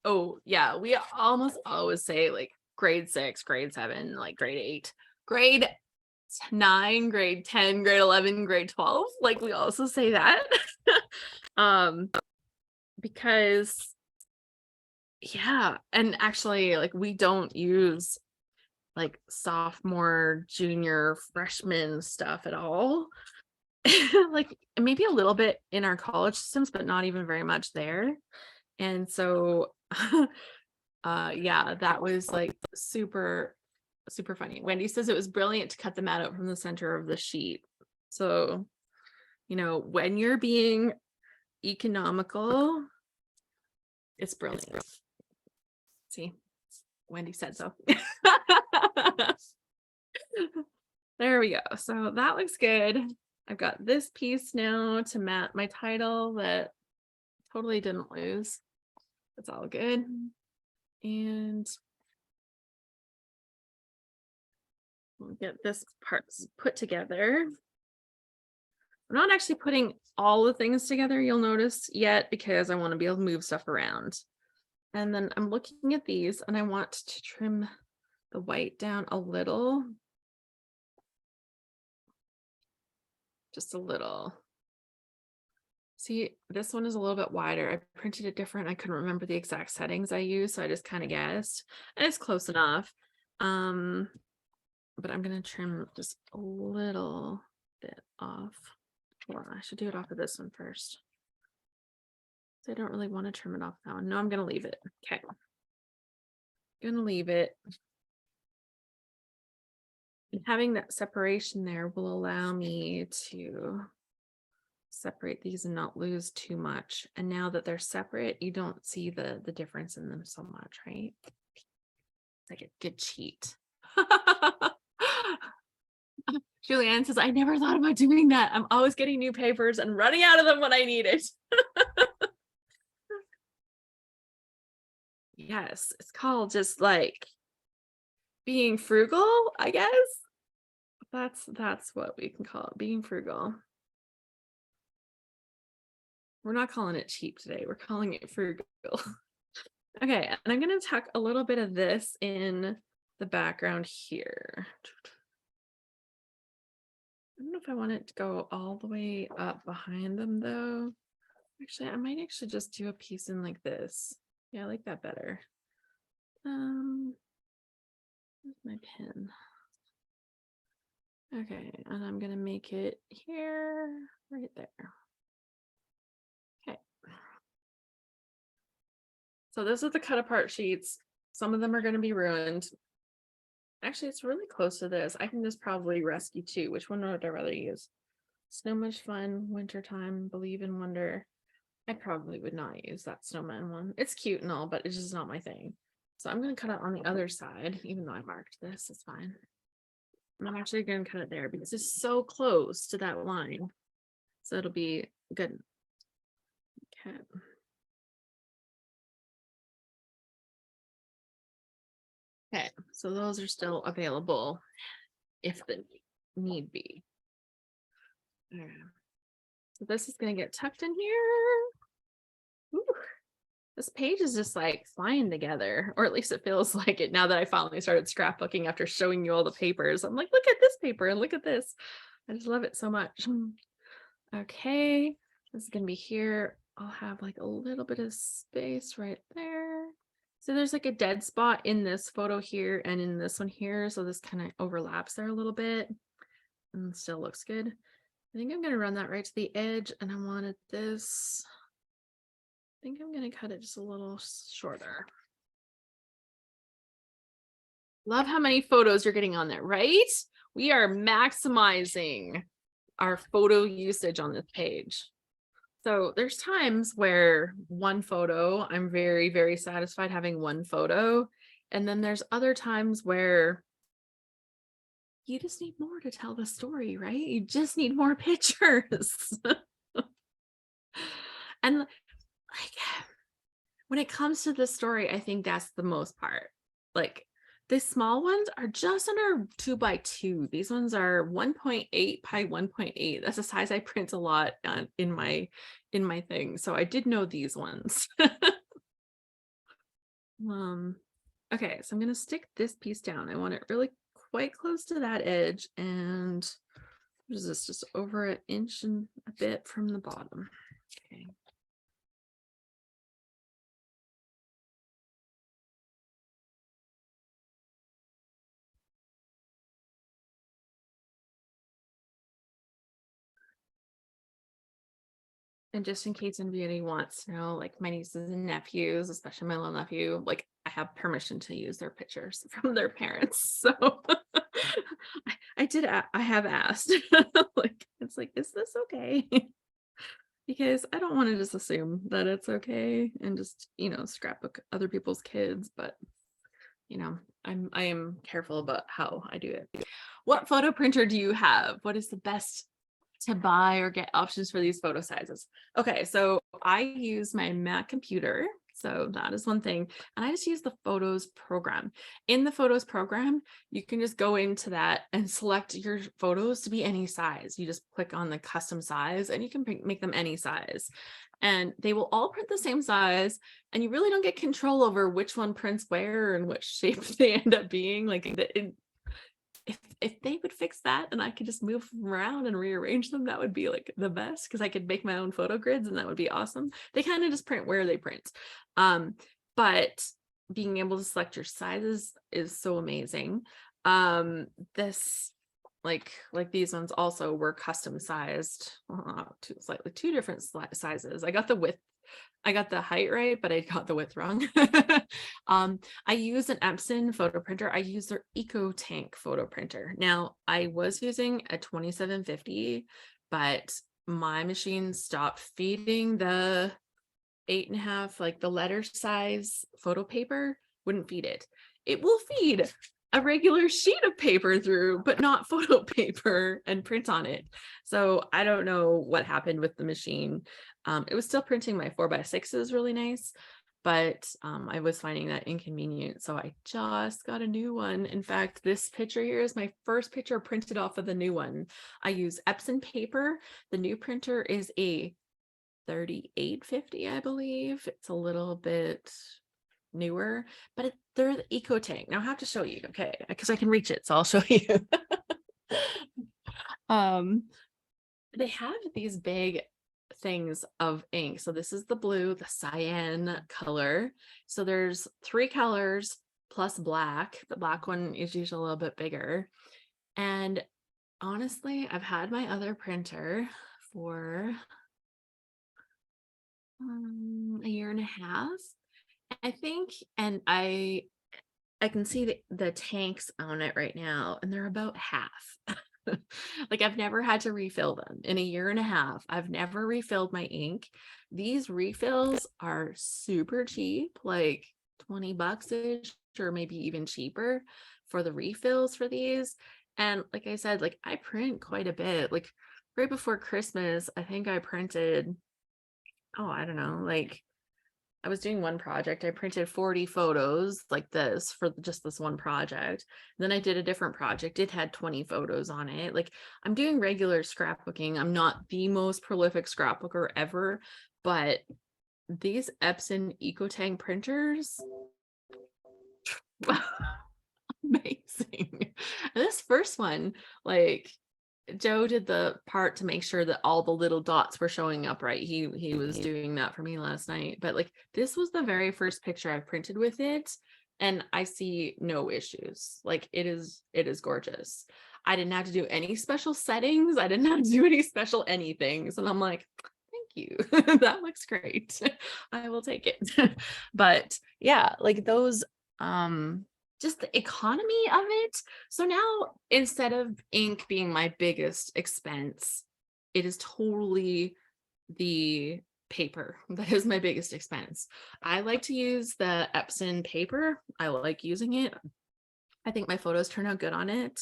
Oh yeah, we almost always say like grade 6, grade 7, like grade 8, grade 9, grade 10, grade 11, grade 12. Like we also say that. Because yeah, and actually like we don't use like sophomore, junior, freshman stuff at all. Like maybe a little bit in our college systems, but not even very much there. And so yeah, that was like super funny. Wendy says it was brilliant to cut the mat out from the center of the sheet. So, you know, when you're being economical, it's brilliant. See, Wendy said so. There we go. So that looks good. I've got this piece now to mat my title that totally didn't lose. It's all good. And we'll get this part put together. I'm not actually putting all the things together, you'll notice, yet, because I want to be able to move stuff around. And then I'm looking at these and I want to trim the white down a little. Just a little. See, this one is a little bit wider. I printed it different. I couldn't remember the exact settings I used, so I just kind of guessed. And it's close enough. But I'm going to trim just a little bit off. Well, I should do it off of this one first. So I don't really want to trim it off that one. No, I'm going to leave it. Okay. Going to leave it. And having that separation there will allow me to separate these and not lose too much. And now that they're separate, you don't see the difference in them so much, right? It's like a good cheat. Julianne says, I never thought about doing that. I'm always getting new papers and running out of them when I need it. Yes, it's called just like being frugal, I guess. That's what we can call it, being frugal. We're not calling it cheap today. We're calling it frugal. Okay, and I'm going to tuck a little bit of this in the background here. I don't know if I want it to go all the way up behind them though. Actually, I might actually just do a piece in like this. Yeah, I like that better. Where's my pen? Okay, and I'm gonna make it here, right there. Okay. So this is the cut apart sheets. Some of them are gonna be ruined. Actually, it's really close to this. I can just probably rescue two. Which one would I rather use? So much fun, wintertime, believe in wonder. I probably would not use that snowman one. It's cute and all, but it's just not my thing. So I'm going to cut it on the other side, even though I marked this, it's fine. I'm actually going to cut it there because it's so close to that line. So it'll be good. Okay. Okay, so those are still available if the need be. Okay. So this is going to get tucked in here. Ooh. This page is just like flying together, or at least it feels like it now that I finally started scrapbooking after showing you all the papers. I'm like, look at this paper and look at this. I just love it so much. Okay, this is gonna be here. I'll have like a little bit of space right there. So there's like a dead spot in this photo here and in this one here. So this kind of overlaps there a little bit and still looks good. I think I'm gonna run that right to the edge, and I wanted this. I think I'm going to cut it just a little shorter. Love how many photos you're getting on there, right? We are maximizing our photo usage on this page. So there's times where one photo, I'm very, very satisfied having one photo. And then there's other times where you just need more to tell the story, right? You just need more pictures. And like, when it comes to the story, I think that's the most part. Like the small ones are just under 2x2. These ones are 1.8 by 1.8. That's a size I print a lot in my thing. So I did know these ones. Okay, so I'm gonna stick this piece down. I want it really quite close to that edge, and what is this? Just over an inch and a bit from the bottom. Okay. And just in case anybody wants to know, like my nieces and nephews, especially my little nephew, like I have permission to use their pictures from their parents. So I have asked, like, it's like, is this okay? Because I don't want to just assume that it's okay and just, scrapbook other people's kids, but I am careful about how I do it. What photo printer do you have? What is the best to buy or get options for these photo sizes? Okay, so I use my Mac computer. So that is one thing. And I just use the Photos program. In the Photos program, you can just go into that and select your photos to be any size. You just click on the custom size and you can make them any size. And they will all print the same size, and you really don't get control over which one prints where and which shape they end up being. Like if they would fix that and I could just move them around and rearrange them, that would be like the best, because I could make my own photo grids and that would be awesome. They kind of just print where they print. But being able to select your sizes is so amazing. This like these ones also were custom sized, slightly two different sizes. I got the height right, but I got the width wrong. I use an Epson photo printer. I use their EcoTank photo printer. Now, I was using a 2750, but my machine stopped feeding the 8.5, like the letter size photo paper, wouldn't feed it. It will feed a regular sheet of paper through, but not photo paper and print on it. So I don't know what happened with the machine. It was still printing my 4x6s really nice, but I was finding that inconvenient. So I just got a new one. In fact, this picture here is my first picture printed off of the new one. I use Epson paper. The new printer is a 3850, I believe. It's a little bit newer, but they're the EcoTank. Now I have to show you, okay, because I can reach it, so I'll show you. They have these big things of ink. So this is the blue, the cyan color. So there's 3 colors plus black. The black one is usually a little bit bigger. And honestly, I've had my other printer for a year and a half, I think, and I can see the tanks on it right now, and they're about half. Like I've never had to refill them in a year and a half. I've never refilled my ink. These refills are super cheap, like 20 bucks ish, or maybe even cheaper for the refills for these. And like I said, like I print quite a bit. Like right before Christmas, I think I printed, oh, I don't know, like I was doing one project. I printed 40 photos like this for just this one project. Then I did a different project. It had 20 photos on it. Like I'm doing regular scrapbooking. I'm not the most prolific scrapbooker ever, but these Epson EcoTank printers, amazing. This first one, like Joe did the part to make sure that all the little dots were showing up right. He was doing that for me last night. But like this was the very first picture I've printed with it, and I see no issues. Like it is gorgeous. I didn't have to do any special settings. I didn't have to do any special anythings. And I'm like, thank you. That looks great. I will take it. But yeah, like those just the economy of it. So now instead of ink being my biggest expense, it is totally the paper that is my biggest expense. I like to use the Epson paper. I like using it. I think my photos turn out good on it.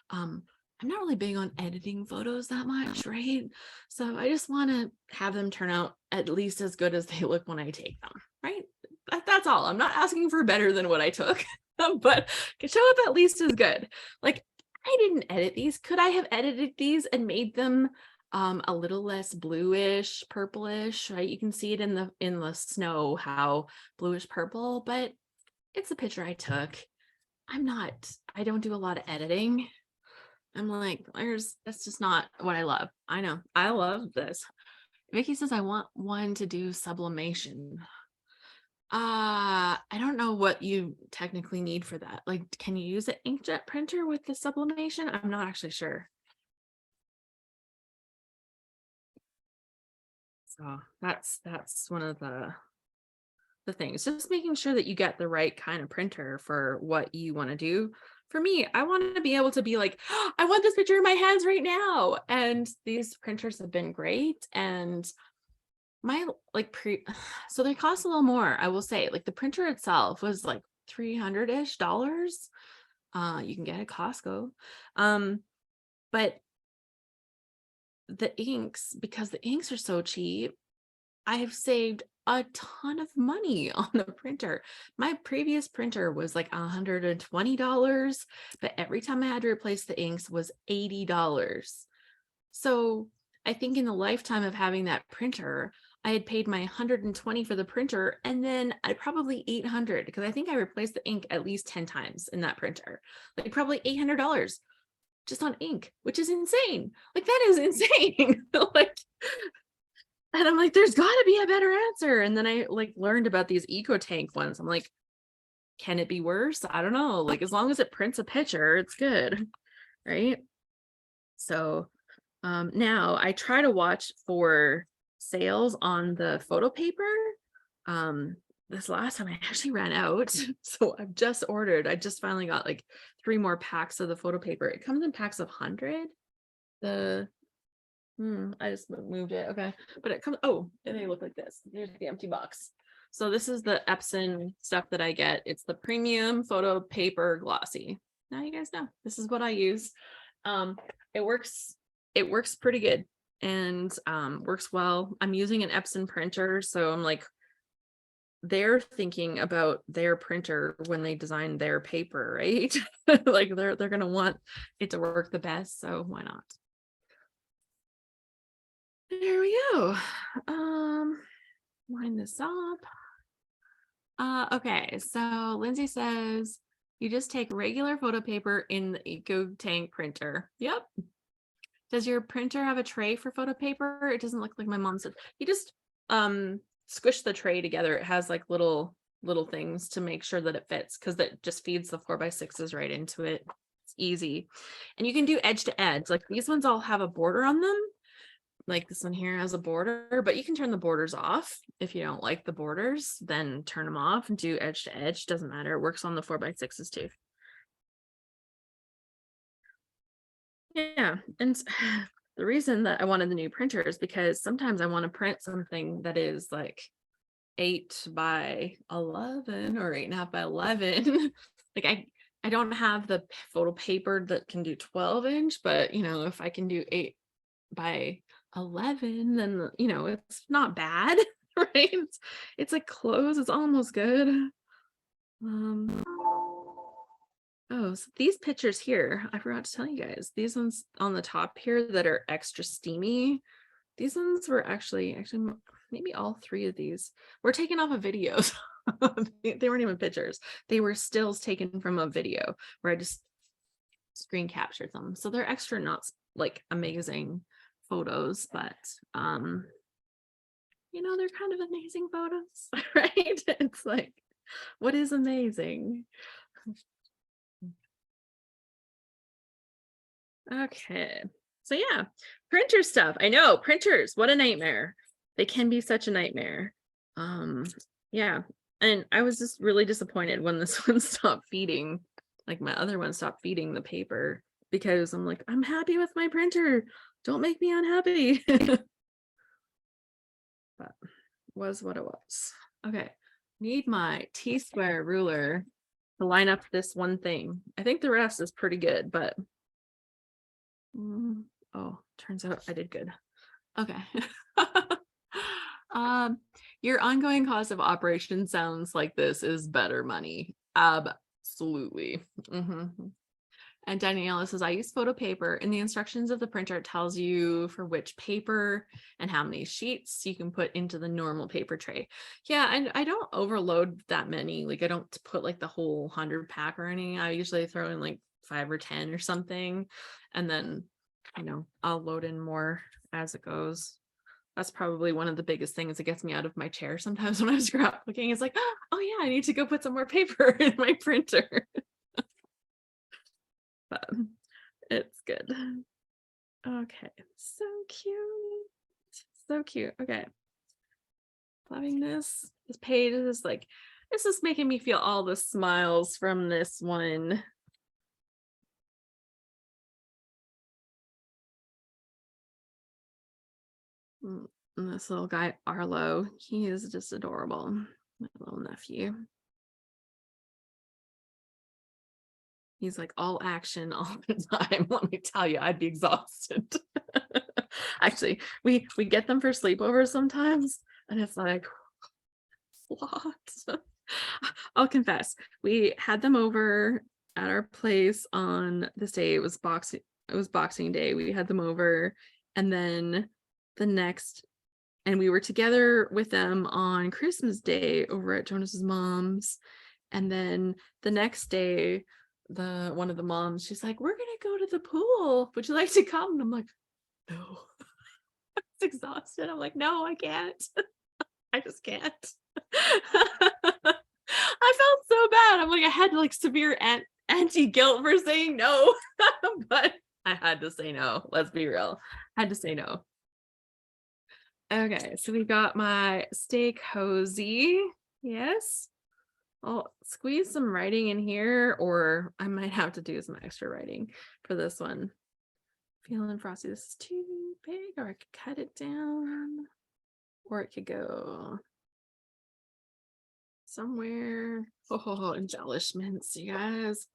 I'm not really big on editing photos that much, right? So I just want to have them turn out at least as good as they look when I take them, right? That's all. I'm not asking for better than what I took, but can show up at least as good. Like I didn't edit these. Could I have edited these and made them a little less bluish, purplish, right? You can see it in the snow, how bluish purple, but it's a picture I took. I don't do a lot of editing. I'm like, that's just not what I love. I know. I love this. Vicky says I want one to do sublimation. I don't know what you technically need for that. Like, can you use an inkjet printer with the sublimation? I'm not actually sure. So that's one of the things. Just making sure that you get the right kind of printer for what you want to do. For me, I want to be able to be like, oh, I want this picture in my hands right now. And these printers have been great. And my so they cost a little more, I will say. Like the printer itself was like $300-ish. You can get at Costco. But the inks, because the inks are so cheap, I have saved a ton of money on the printer. My previous printer was like $120, but every time I had to replace the inks was $80. So I think in the lifetime of having that printer, I had paid my $120 for the printer, and then I probably $800 because I think I replaced the ink at least 10 times in that printer. Like probably $800 just on ink, which is insane. Like that is insane. Like, and I'm like, there's got to be a better answer. And then I like learned about these EcoTank ones. I'm like, can it be worse? I don't know. Like as long as it prints a picture, it's good, right? So now I try to watch for sales on the photo paper. This last time I actually ran out, so I've just ordered. I just finally got like 3 more packs of the photo paper. It comes in packs of 100. I just moved it. Okay, but it comes. Oh, and they look like this. Here's the empty box. So this is the Epson stuff that I get. It's the premium photo paper glossy. Now you guys know this is what I use. It works. It works pretty good and works well. I'm using an Epson printer, so I'm like, they're thinking about their printer when they design their paper, right? Like they're gonna want it to work the best, so why not? There we go. Line this up. Okay, so Lindsay says you just take regular photo paper in the EcoTank printer. Yep. Does your printer have a tray for photo paper? It doesn't look like my mom said. You just squish the tray together. It has like little things to make sure that it fits, because that just feeds the 4x6s right into it. It's easy. And you can do edge to edge. Like these ones all have a border on them. Like this one here has a border, but you can turn the borders off. If you don't like the borders, then turn them off and do edge to edge. Doesn't matter. It works on the 4x6s too. Yeah. And the reason that I wanted the new printer is because sometimes I want to print something that is like 8 by 11 or 8.5 by 11. Like I don't have the photo paper that can do 12-inch, but you know, if I can do 8 by 11, then you know, it's not bad, right? It's like close, it's almost good. Oh, so these pictures here, I forgot to tell you guys, these ones on the top here that are extra steamy, these ones were actually maybe all 3 of these were taken off of videos. They weren't even pictures. They were stills taken from a video where I just screen captured them. So they're extra not like amazing photos, but you know, they're kind of amazing photos, right? It's like, what is amazing? Okay. So yeah, printer stuff. I know, printers, what a nightmare. They can be such a nightmare. Yeah. And I was just really disappointed when this one stopped feeding, like my other one stopped feeding the paper, because I'm like, I'm happy with my printer. Don't make me unhappy. But was what it was. Okay. Need my T-square ruler to line up this one thing. I think the rest is pretty good, but oh, turns out I did good. Okay. Your ongoing cost of operation sounds like this is better money. Absolutely. And Daniela says, I use photo paper. In the instructions of the printer, it tells you for which paper and how many sheets you can put into the normal paper tray. Yeah, and I don't overload that many. Like I don't put like the whole 100 pack or anything. I usually throw in like 5 or 10 or something. And then, you know, I'll load in more as it goes. That's probably one of the biggest things that gets me out of my chair sometimes when I'm scrapbooking. It's like, oh yeah, I need to go put some more paper in my printer. But it's good. Okay, so cute. So cute. Okay. Loving this. This page is like, this is making me feel all the smiles from this one. And this little guy, Arlo, he is just adorable. My little nephew. He's like all action all the time. Let me tell you, I'd be exhausted. Actually, we get them for sleepovers sometimes, and it's like lots. I'll confess, we had them over at our place on this day. It was Boxing Day. We had them over, and then the next, and we were together with them on Christmas Day over at Jonas's mom's, and then the next day, one of the moms, she's like, we're gonna go to the pool, would you like to come? And I'm like, no. I was exhausted. I'm like, no, I can't. I just can't. I felt so bad. I'm like, I had like severe anti-guilt for saying no. But I had to say no. Let's be real. I had to say no. Okay, so we got my Stay Cozy. Yes. I'll squeeze some writing in here, or I might have to do some extra writing for this one. Feeling frosty. This is too big, or I could cut it down, or it could go somewhere. Oh, embellishments, you guys.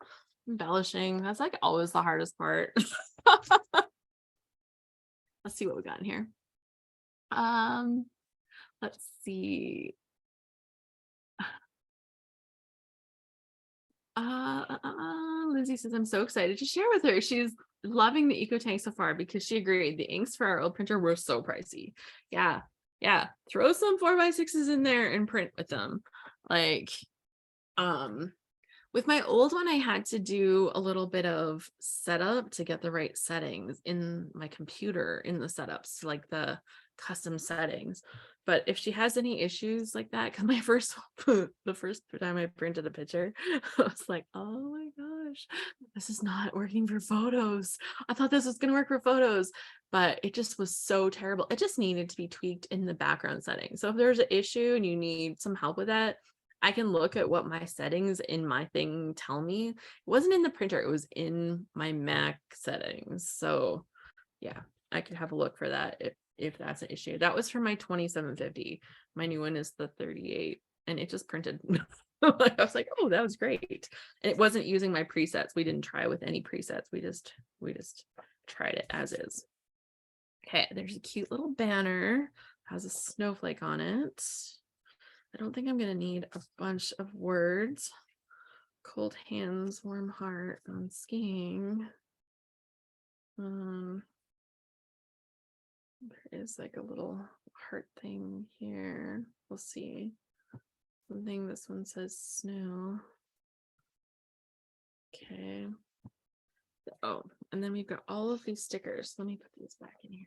Embellishing. That's like always the hardest part. Let's see what we got in here. Let's see. Lizzie says, I'm so excited to share with her. She's loving the Eco Tank so far because she agreed the inks for our old printer were so pricey. Yeah. Throw some 4x6s in there and print with them. Like, with my old one, I had to do a little bit of setup to get the right settings in my computer, in the setups, like the custom settings. But if she has any issues like that, because the first time I printed a picture, I was like, oh my gosh, this is not working for photos. I thought this was gonna work for photos, but it just was so terrible. It just needed to be tweaked in the background settings. So if there's an issue and you need some help with that, I can look at what my settings in my thing tell me. It wasn't in the printer, it was in my Mac settings. So yeah, I could have a look for that if that's an issue. That was for my 2750. My new one is the 38, and it just printed. I was like, oh, that was great. And it wasn't using my presets. We didn't try with any presets. We just tried it as is. Okay, there's a cute little banner, has a snowflake on it. I don't think I'm gonna need a bunch of words. Cold hands, warm heart on skiing. There is like a little heart thing here. We'll see. Something, this one says snow. Okay. Oh, and then we've got all of these stickers. Let me put these back in here.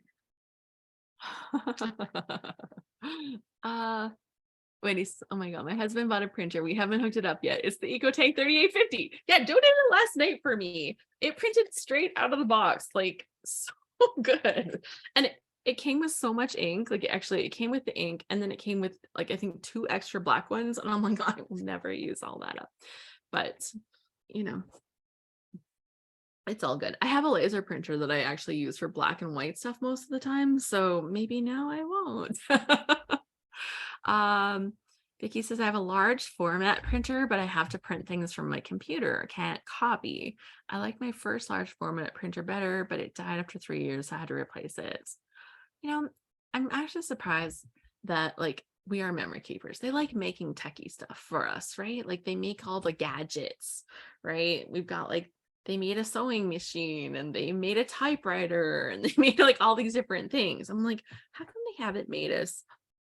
Wait, oh my god, my husband bought a printer. We haven't hooked it up yet. It's the EcoTank 3850. Yeah, donated it last night for me. It printed straight out of the box, like so good. And it came with so much ink. Like it came with the ink, and then it came with like I think 2 extra black ones. And I'm like, I will never use all that up. But you know, it's all good. I have a laser printer that I actually use for black and white stuff most of the time. So maybe now I won't. Vicky says I have a large format printer, but I have to print things from my computer. I can't copy. I like my first large format printer better, but it died after 3 years, so I had to replace it. You know, I'm actually surprised that like we are memory keepers. They like making techie stuff for us, right? Like they make all the gadgets, right? We've got like they made a sewing machine and they made a typewriter and they made like all these different things. I'm like, how come they haven't made us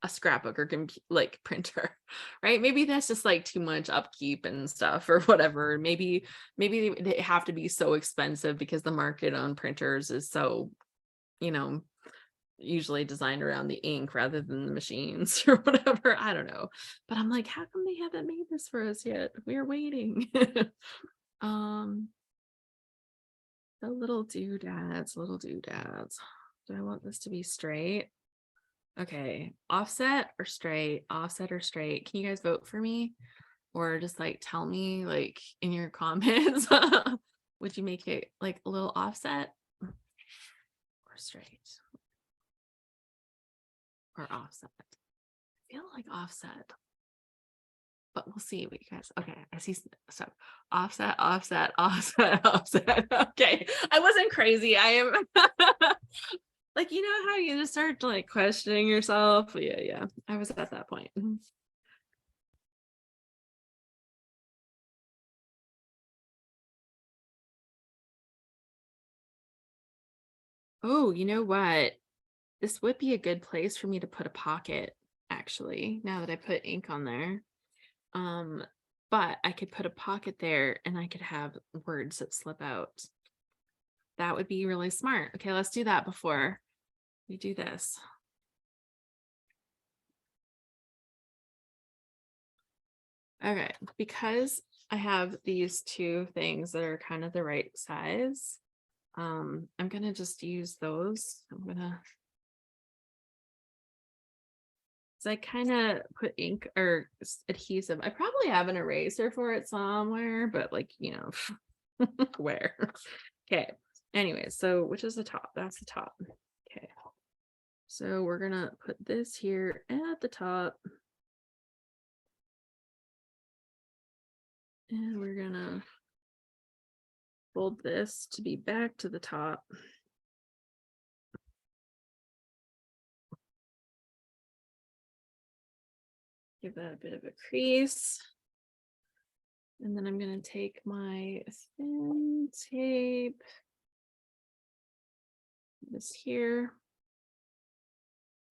a scrapbook or like printer, right? Maybe that's just like too much upkeep and stuff or whatever. Maybe they have to be so expensive because the market on printers is so, you know, usually designed around the ink rather than the machines or whatever. I don't know. But I'm like, how come they haven't made this for us yet? We're waiting. The little doodads. Do I want this to be straight? Okay, offset or straight? Offset or straight? Can you guys vote for me? Or just like tell me like in your comments, would you make it like a little offset or straight? Or offset? I feel like offset, but we'll see what you guys. Okay, I see stuff. Offset. Okay, I wasn't crazy. I am like, you know how you just start like questioning yourself. Yeah, I was at that point. Oh, you know what? This would be a good place for me to put a pocket, actually, now that I put ink on there. But I could put a pocket there and I could have words that slip out. That would be really smart. Okay, let's do that before we do this. Okay, because I have these 2 things that are kind of the right size, I'm gonna just use those. So I kind of put ink or adhesive. I probably have an eraser for it somewhere, but like, you know, where? Okay. Anyway, so which is the top? That's the top. Okay. So we're gonna put this here at the top. And we're gonna fold this to be back to the top. Give that a bit of a crease. And then I'm going to take my thin tape, this here.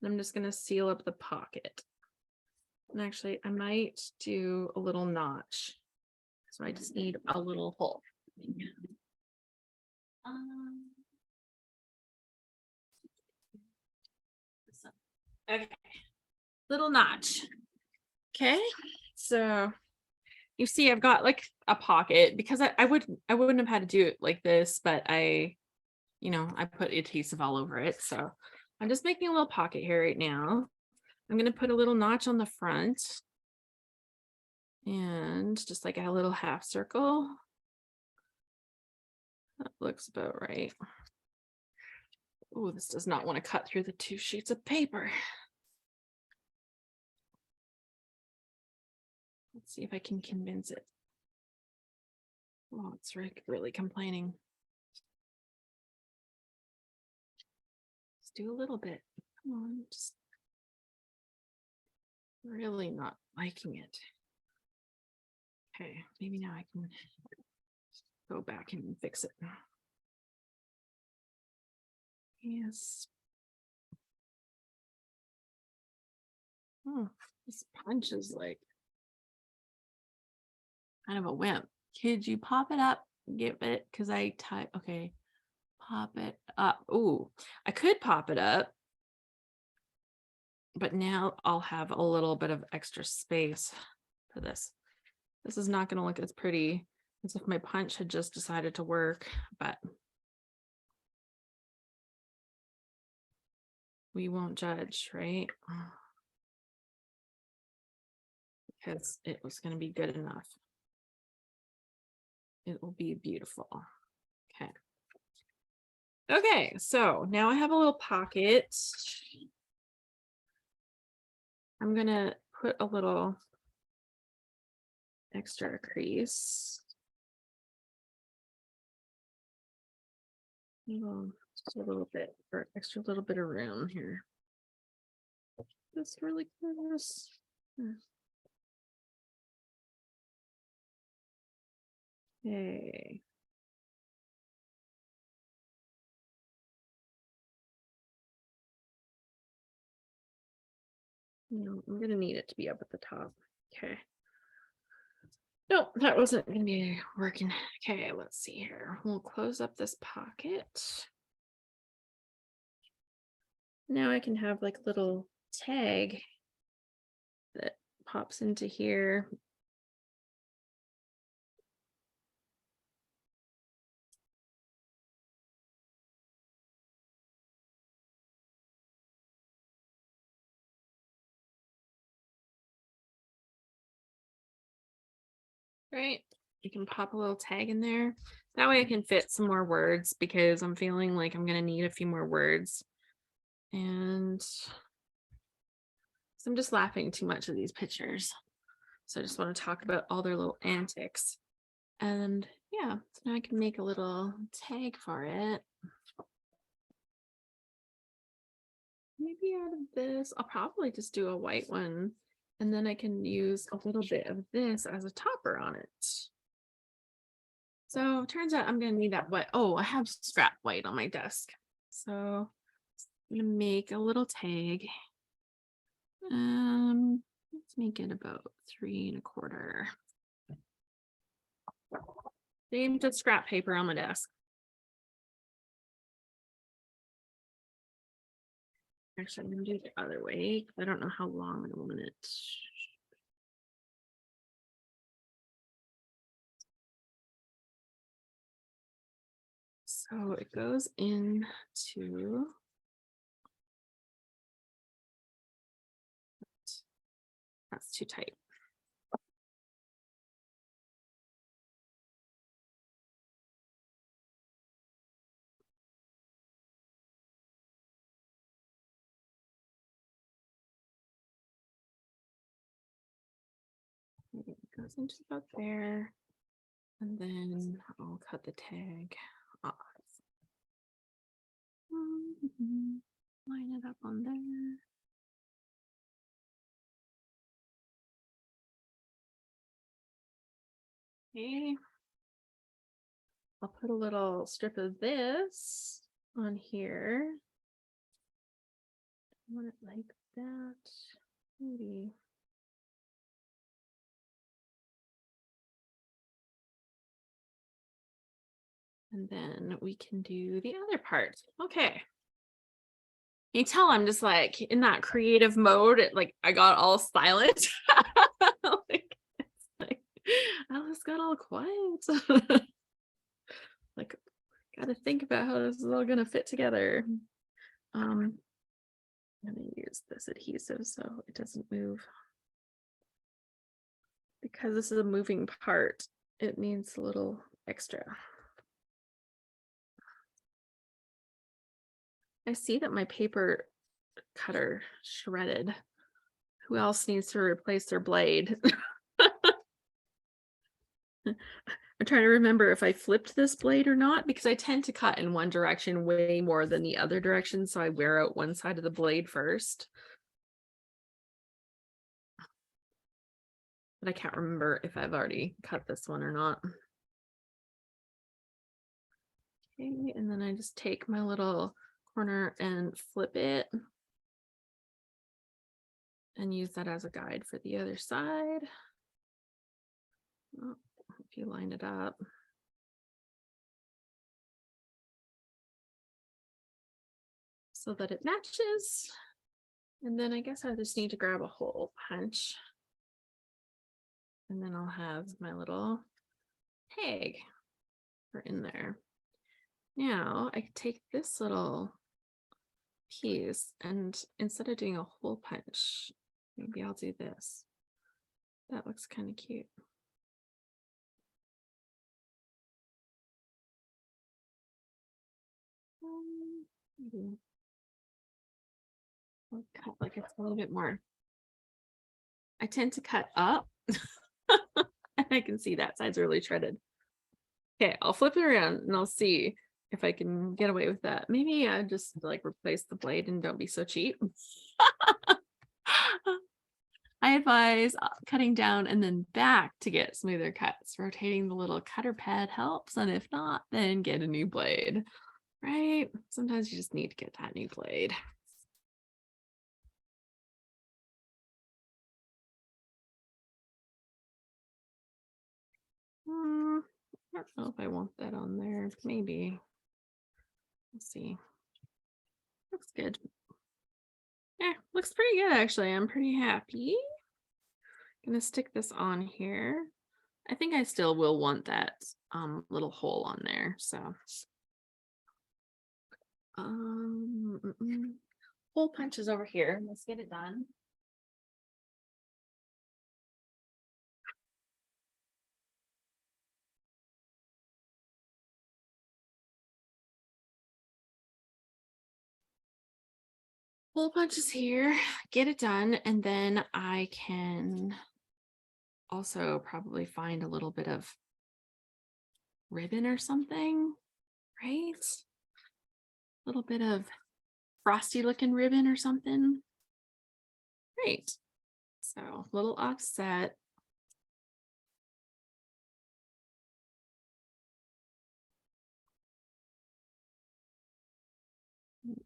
And I'm just going to seal up the pocket. And actually, I might do a little notch. So I just need a little hole. Okay. little notch. Okay, so you see I've got like a pocket because I wouldn't have had to do it like this, but I put adhesive all over it. So I'm just making a little pocket here right now. I'm going to put a little notch on the front and just like a little half circle. That looks about right. Oh, this does not want to cut through the 2 sheets of paper. Let's see if I can convince it. Oh, it's really complaining. Let's do a little bit. Come on, just really not liking it. Okay, maybe now I can go back and fix it. Yes. Oh, this punch is like kind of a wimp. Could you pop it up? Give it, because I type. Okay, pop it up. Ooh, I could pop it up, but now I'll have a little bit of extra space for this. This is not going to look as pretty as if my punch had just decided to work, but we won't judge, right? Because it was going to be good enough. It will be beautiful. Okay. Okay, so now I have a little pocket. I'm going to put a little extra crease. Just a little bit for extra little bit of room here. That's really close. Okay. No, I'm gonna need it to be up at the top. Okay. Nope, that wasn't gonna be working. Okay, let's see here. We'll close up this pocket. Now I can have like a little tag that pops into here. Right, you can pop a little tag in there. That way I can fit some more words because I'm feeling like I'm gonna need a few more words. And so I'm just laughing too much at these pictures. So I just want to talk about all their little antics. And yeah, so now I can make a little tag for it. Maybe out of this, I'll probably just do a white one. And then I can use a little bit of this as a topper on it. So it turns out I'm going to need that white. Oh, I have scrap white on my desk. So I'm going to make a little tag. Let's make it about 3 1/4. Same to scrap paper on my desk. Actually, I'm going to do it the other way. I don't know how long I want it. So it goes into that's too tight. It goes into about there, and then I'll cut the tag off. Line it up on there. Okay. I'll put a little strip of this on here. I want it like that. Maybe. And then we can do the other part. Okay. You tell I'm just like in that creative mode. Like I got all silent. Like, it's like Alice got all quiet. Like, gotta think about how this is all gonna fit together. I'm gonna use this adhesive so it doesn't move. Because this is a moving part, it needs a little extra. I see that my paper cutter shredded. Who else needs to replace their blade? I'm trying to remember if I flipped this blade or not, because I tend to cut in one direction way more than the other direction. So I wear out one side of the blade first. But I can't remember if I've already cut this one or not. Okay, and then I just take my little corner and flip it. And use that as a guide for the other side. Oh, if you line it up. So that it matches. And then I guess I just need to grab a hole punch. And then I'll have my little tag for in there. Now I can take this little piece and instead of doing a hole punch, maybe I'll do this. That looks kind of cute. Maybe I'll cut like it's a little bit more. I tend to cut up. And I can see that side's really shredded. Okay, I'll flip it around and I'll see if I can get away with that. Maybe I just like replace the blade and don't be so cheap. I advise cutting down and then back to get smoother cuts. Rotating the little cutter pad helps, and if not, then get a new blade, right? Sometimes you just need to get that new blade. I don't know if I want that on there. Maybe. Let's see. Looks good. Yeah, looks pretty good actually. I'm pretty happy. Gonna stick this on here. I think I still will want that little hole on there. So hole punch is over here. Let's get it done. Hole punch is here, get it done, and then I can also probably find a little bit of ribbon or something, right? A little bit of frosty looking ribbon or something. Great. So little offset.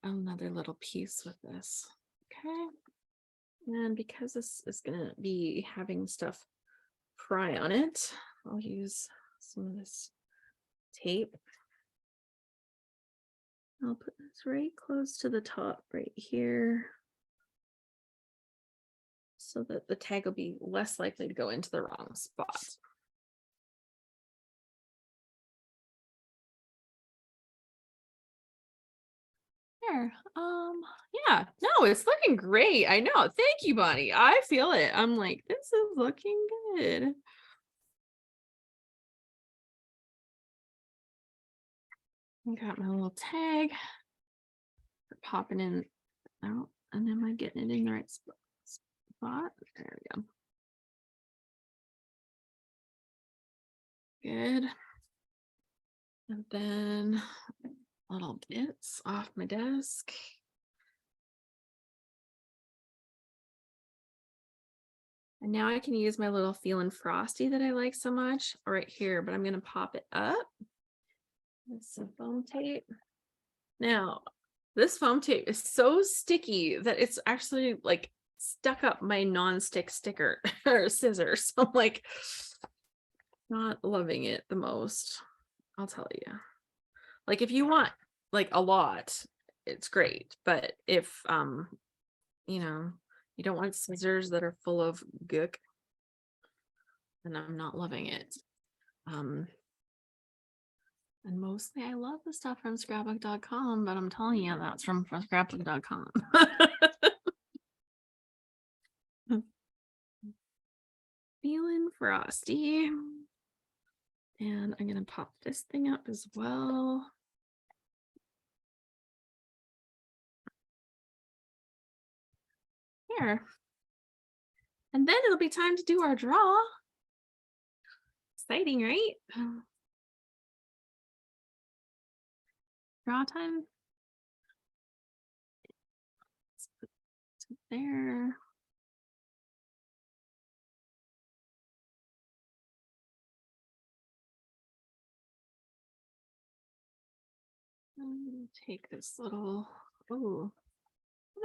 Another little piece with this. Okay. And because this is going to be having stuff pry on it, I'll use some of this tape. I'll put this right close to the top right here so that the tag will be less likely to go into the wrong spot. There. Yeah, no, it's looking great. I know. Thank you, Bonnie. I feel it. I'm like, this is looking good. I got my little tag. Popping in out, and am I getting it in the right spot? There we go. Good. And then little bits off my desk. And now I can use my little Feelin' Frosty that I like so much right here, but I'm going to pop it up with some foam tape. Now, this foam tape is so sticky that it's actually like stuck up my non-stick sticker or scissors. So I'm like not loving it the most, I'll tell you. Like if you want like a lot, it's great. But if you know, you don't want scissors that are full of gook, then I'm not loving it. And mostly I love the stuff from scrapbook.com, but I'm telling you that's from scrapbook.com. Feeling frosty. And I'm gonna pop this thing up as well. Here. And then it'll be time to do our draw. Exciting, right? Draw time. Let's put it there. Take this little, oh,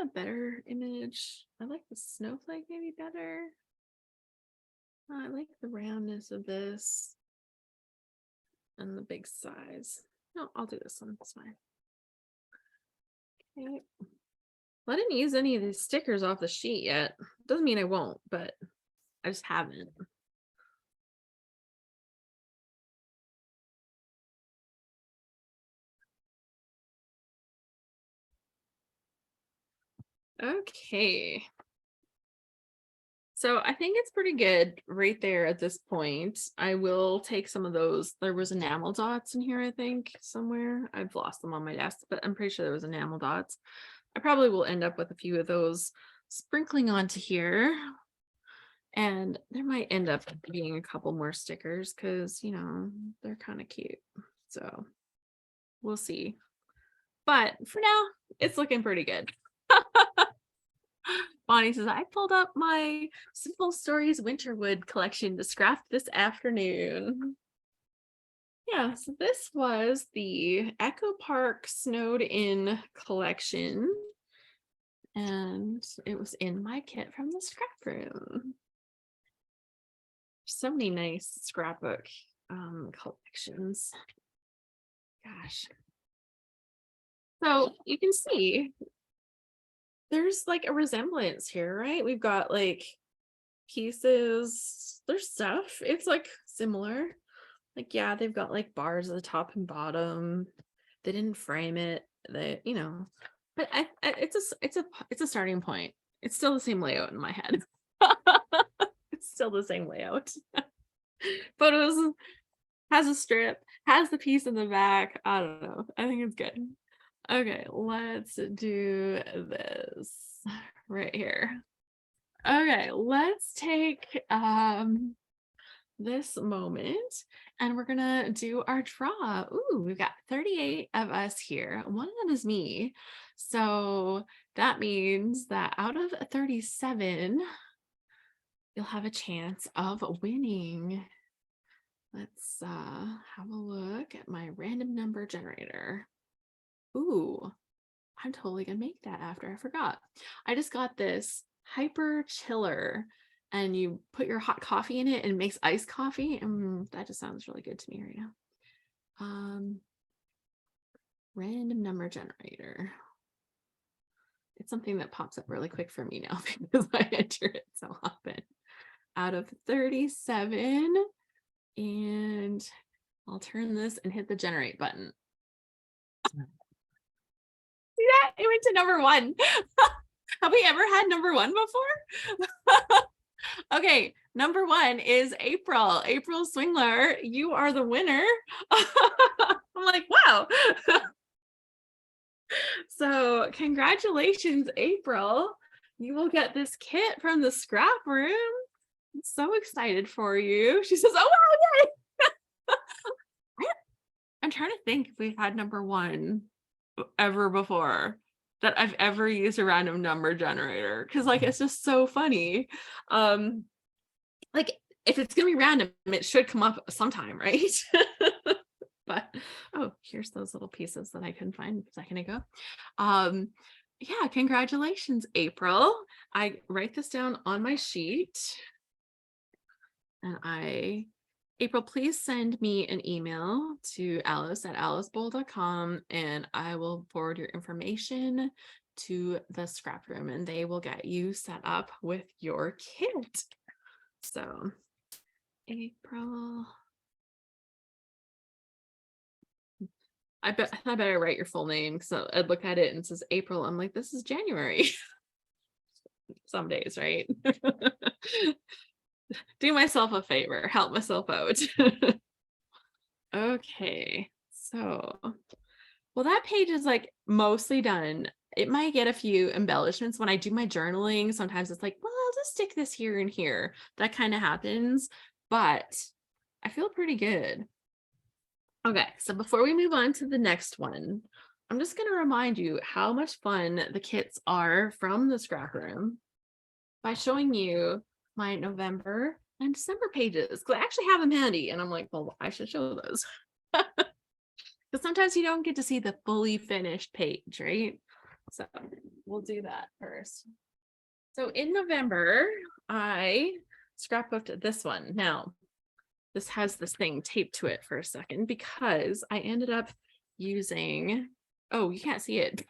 a better image. I like the snowflake maybe better. I like the roundness of this and the big size. No, I'll do this one. It's fine. Okay. Well, I didn't use any of these stickers off the sheet yet. Doesn't mean I won't, but I just haven't. Okay. So I think it's pretty good right there at this point. I will take some of those. There was enamel dots in here, I think, somewhere. I've lost them on my desk, but I'm pretty sure there was enamel dots. I probably will end up with a few of those sprinkling onto here. And there might end up being a couple more stickers because, you know, they're kind of cute. So we'll see. But for now, it's looking pretty good. Bonnie says, I pulled up my Simple Stories Winterwood collection to scrap this afternoon. Yeah, so this was the Echo Park Snowed In collection. And it was in my kit from the ScrapRoom. So many nice scrapbook collections. Gosh. So you can see there's like a resemblance here, right? We've got like pieces, there's stuff. It's like similar. Like, yeah, they've got like bars at the top and bottom. They didn't frame it. They, you know, but it's a starting point. It's still the same layout in my head. It's still the same layout. Photos has a strip, has the piece in the back. I don't know. I think it's good. Okay, let's do this right here. Okay, let's take this moment and we're gonna do our draw. Ooh, we've got 38 of us here. One of them is me. So that means that out of 37, you'll have a chance of winning. Let's have a look at my random number generator. Ooh, I'm totally gonna make that after I forgot. I just got this hyper chiller and you put your hot coffee in it and it makes iced coffee. And that just sounds really good to me right now. Random number generator. It's something that pops up really quick for me now because I enter it so often. Out of 37, and I'll turn this and hit the generate button. See that? It went to number 1. Have we ever had number 1 before? Okay, number 1 is April. April Swingler, you are the winner. I'm like, wow. So congratulations, April. You will get this kit from the ScrapRoom. I'm so excited for you. She says, oh, wow, yay. I'm trying to think if we've had number 1 ever before that I've ever used a random number generator, because like it's just so funny. Like if it's gonna be random, it should come up sometime, right? But oh, here's those little pieces that I couldn't find a second ago. Yeah, congratulations, April. I write this down on my sheet and I April, please send me an email to alice@alicebowl.com and I will forward your information to the scrap room and they will get you set up with your kit. So April, I better write your full name because I'd look at it and it says April. I'm like, this is January. Some days, right? Do myself a favor, help myself out. Okay, so, well, that page is like mostly done. It might get a few embellishments when I do my journaling. Sometimes it's like, well, I'll just stick this here and here. That kind of happens, but I feel pretty good. Okay, so before we move on to the next one, I'm just going to remind you how much fun the kits are from the scrap room by showing you my November and December pages, because I actually have them handy and I'm like, well, I should show those. Because sometimes you don't get to see the fully finished page, right? So we'll do that first. So in November, I scrapbooked this one. Now, this has this thing taped to it for a second because I ended up using, oh, you can't see it.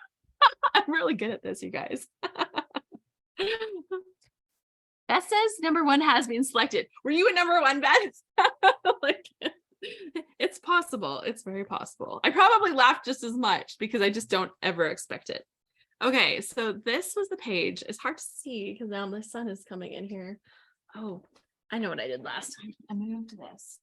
I'm really good at this, you guys. That says number 1 has been selected. Were you a number 1, Beth? Like, it's possible. It's very possible. I probably laughed just as much because I just don't ever expect it. Okay, so this was the page. It's hard to see because now the sun is coming in here. Oh, I know what I did last time. I moved this.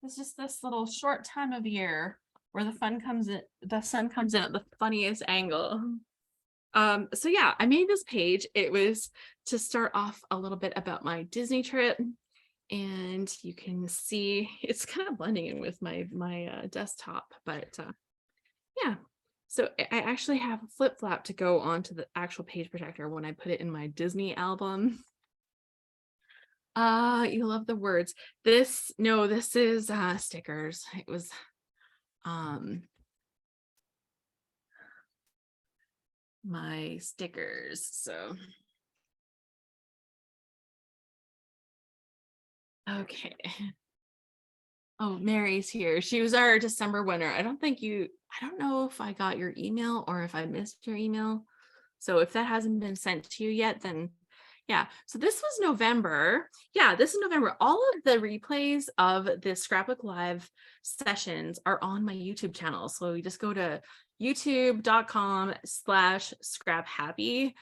It's just this little short time of year where the sun comes in at the funniest angle. So yeah, I made this page. It was to start off a little bit about my Disney trip. And you can see it's kind of blending in with my desktop, but yeah. So I actually have a flip flap to go onto the actual page protector when I put it in my Disney album. You love the words. This is stickers. It was my stickers. So okay. Oh, Mary's here. She was our December winner. I don't know if I got your email or if I missed your email. So if that hasn't been sent to you yet, then yeah. So this was November. Yeah, this is November. All of the replays of the Scrapbook Live sessions are on my YouTube channel. So you just go to youtube.com/scraphappy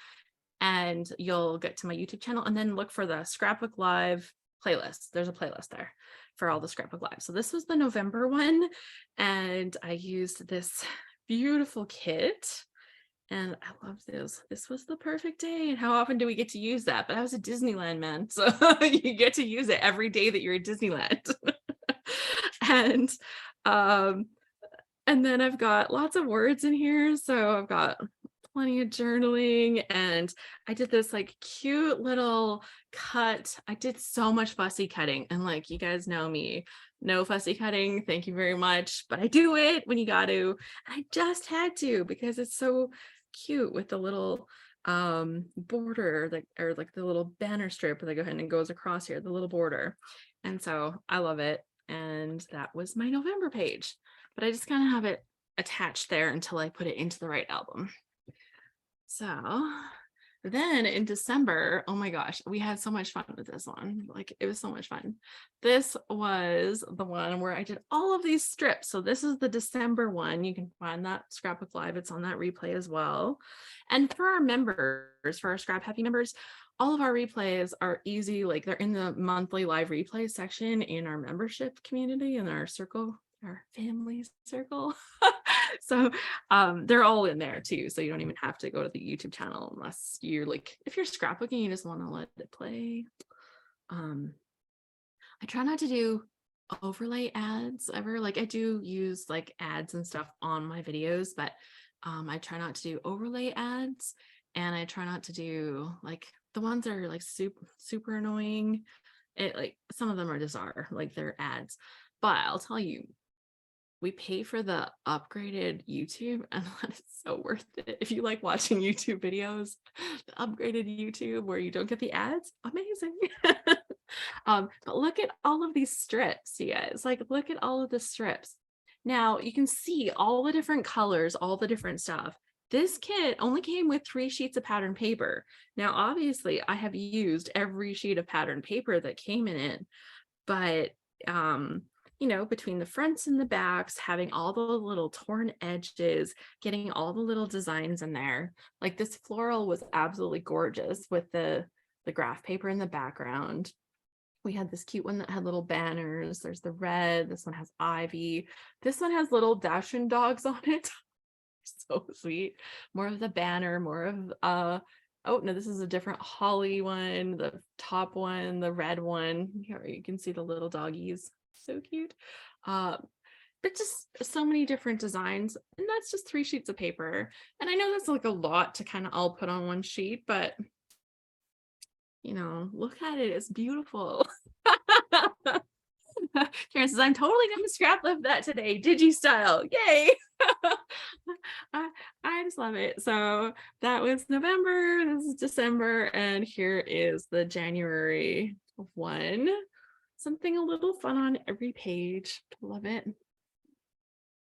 and you'll get to my YouTube channel and then look for the Scrapbook Live playlist. There's a playlist there for all the Scrapbook Live. So this was the November one and I used this beautiful kit. And I love this. This was the perfect day. And how often do we get to use that? But I was at Disneyland, man. So you get to use it every day that you're at Disneyland. And then I've got lots of words in here. So I've got plenty of journaling and I did this like cute little cut. I did so much fussy cutting and like, you guys know me, no fussy cutting. Thank you very much. But I do it when you got to. I just had to because it's so cute with the little border or like the little banner strip that goes ahead and goes across here, the little border. And so I love it. And that was my November page, but I just kind of have it attached there until I put it into the right album. So then in December, oh my gosh, we had so much fun with this one. Like it was so much fun. This was the one where I did all of these strips. So this is the December one. You can find that Scrapbook Live. It's on that replay as well. And for our members, for our Scrap Happy members, all of our replays are easy. Like they're in the monthly live replay section in our membership community in our circle, our family circle. So they're all in there too. So you don't even have to go to the YouTube channel unless you're like, if you're scrapbooking, you just want to let it play. I try not to do overlay ads ever. Like I do use like ads and stuff on my videos, but I try not to do overlay ads and I try not to do like the ones that are like super annoying. It like some of them are bizarre, like they're ads, but I'll tell you, we pay for the upgraded YouTube and it's so worth it. If you like watching YouTube videos, the upgraded YouTube where you don't get the ads, amazing. But look at all of these strips, you guys. Like, look at all of the strips. Now you can see all the different colors, all the different stuff. This kit only came with 3 sheets of pattern paper. Now, obviously, I have used every sheet of pattern paper that came in it, but you know, between the fronts and the backs, having all the little torn edges, getting all the little designs in there. Like this floral was absolutely gorgeous with the graph paper in the background. We had this cute one that had little banners. There's the red. This one has ivy. This one has little Dachshund dogs on it. So sweet. More of the banner, more of oh no, this is a different holly one, the top one, the red one. Here you can see the little doggies. So cute. But just so many different designs, and that's just 3 sheets of paper. And I know that's like a lot to kind of all put on one sheet, but you know, look at it, it's beautiful. Karen says, I'm totally gonna scrap lift that today, digi style, yay. I just love it. So that was November, this is December, and here is the January one. Something a little fun on every page. Love it.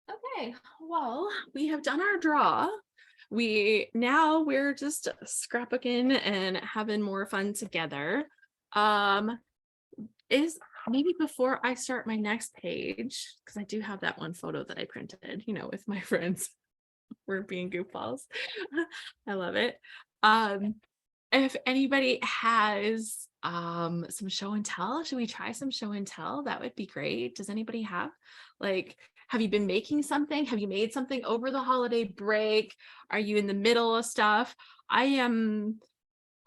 Okay, well, we have done our draw. We're just scrapbooking and having more fun together. Is maybe before I start my next page, because I do have that one photo that I printed, you know, with my friends. We're being goofballs. I love it. If anybody has some show and tell, should we try some show and tell? That would be great. Does anybody have, like, have you been making something? Have you made something over the holiday break? Are you in the middle of stuff? I am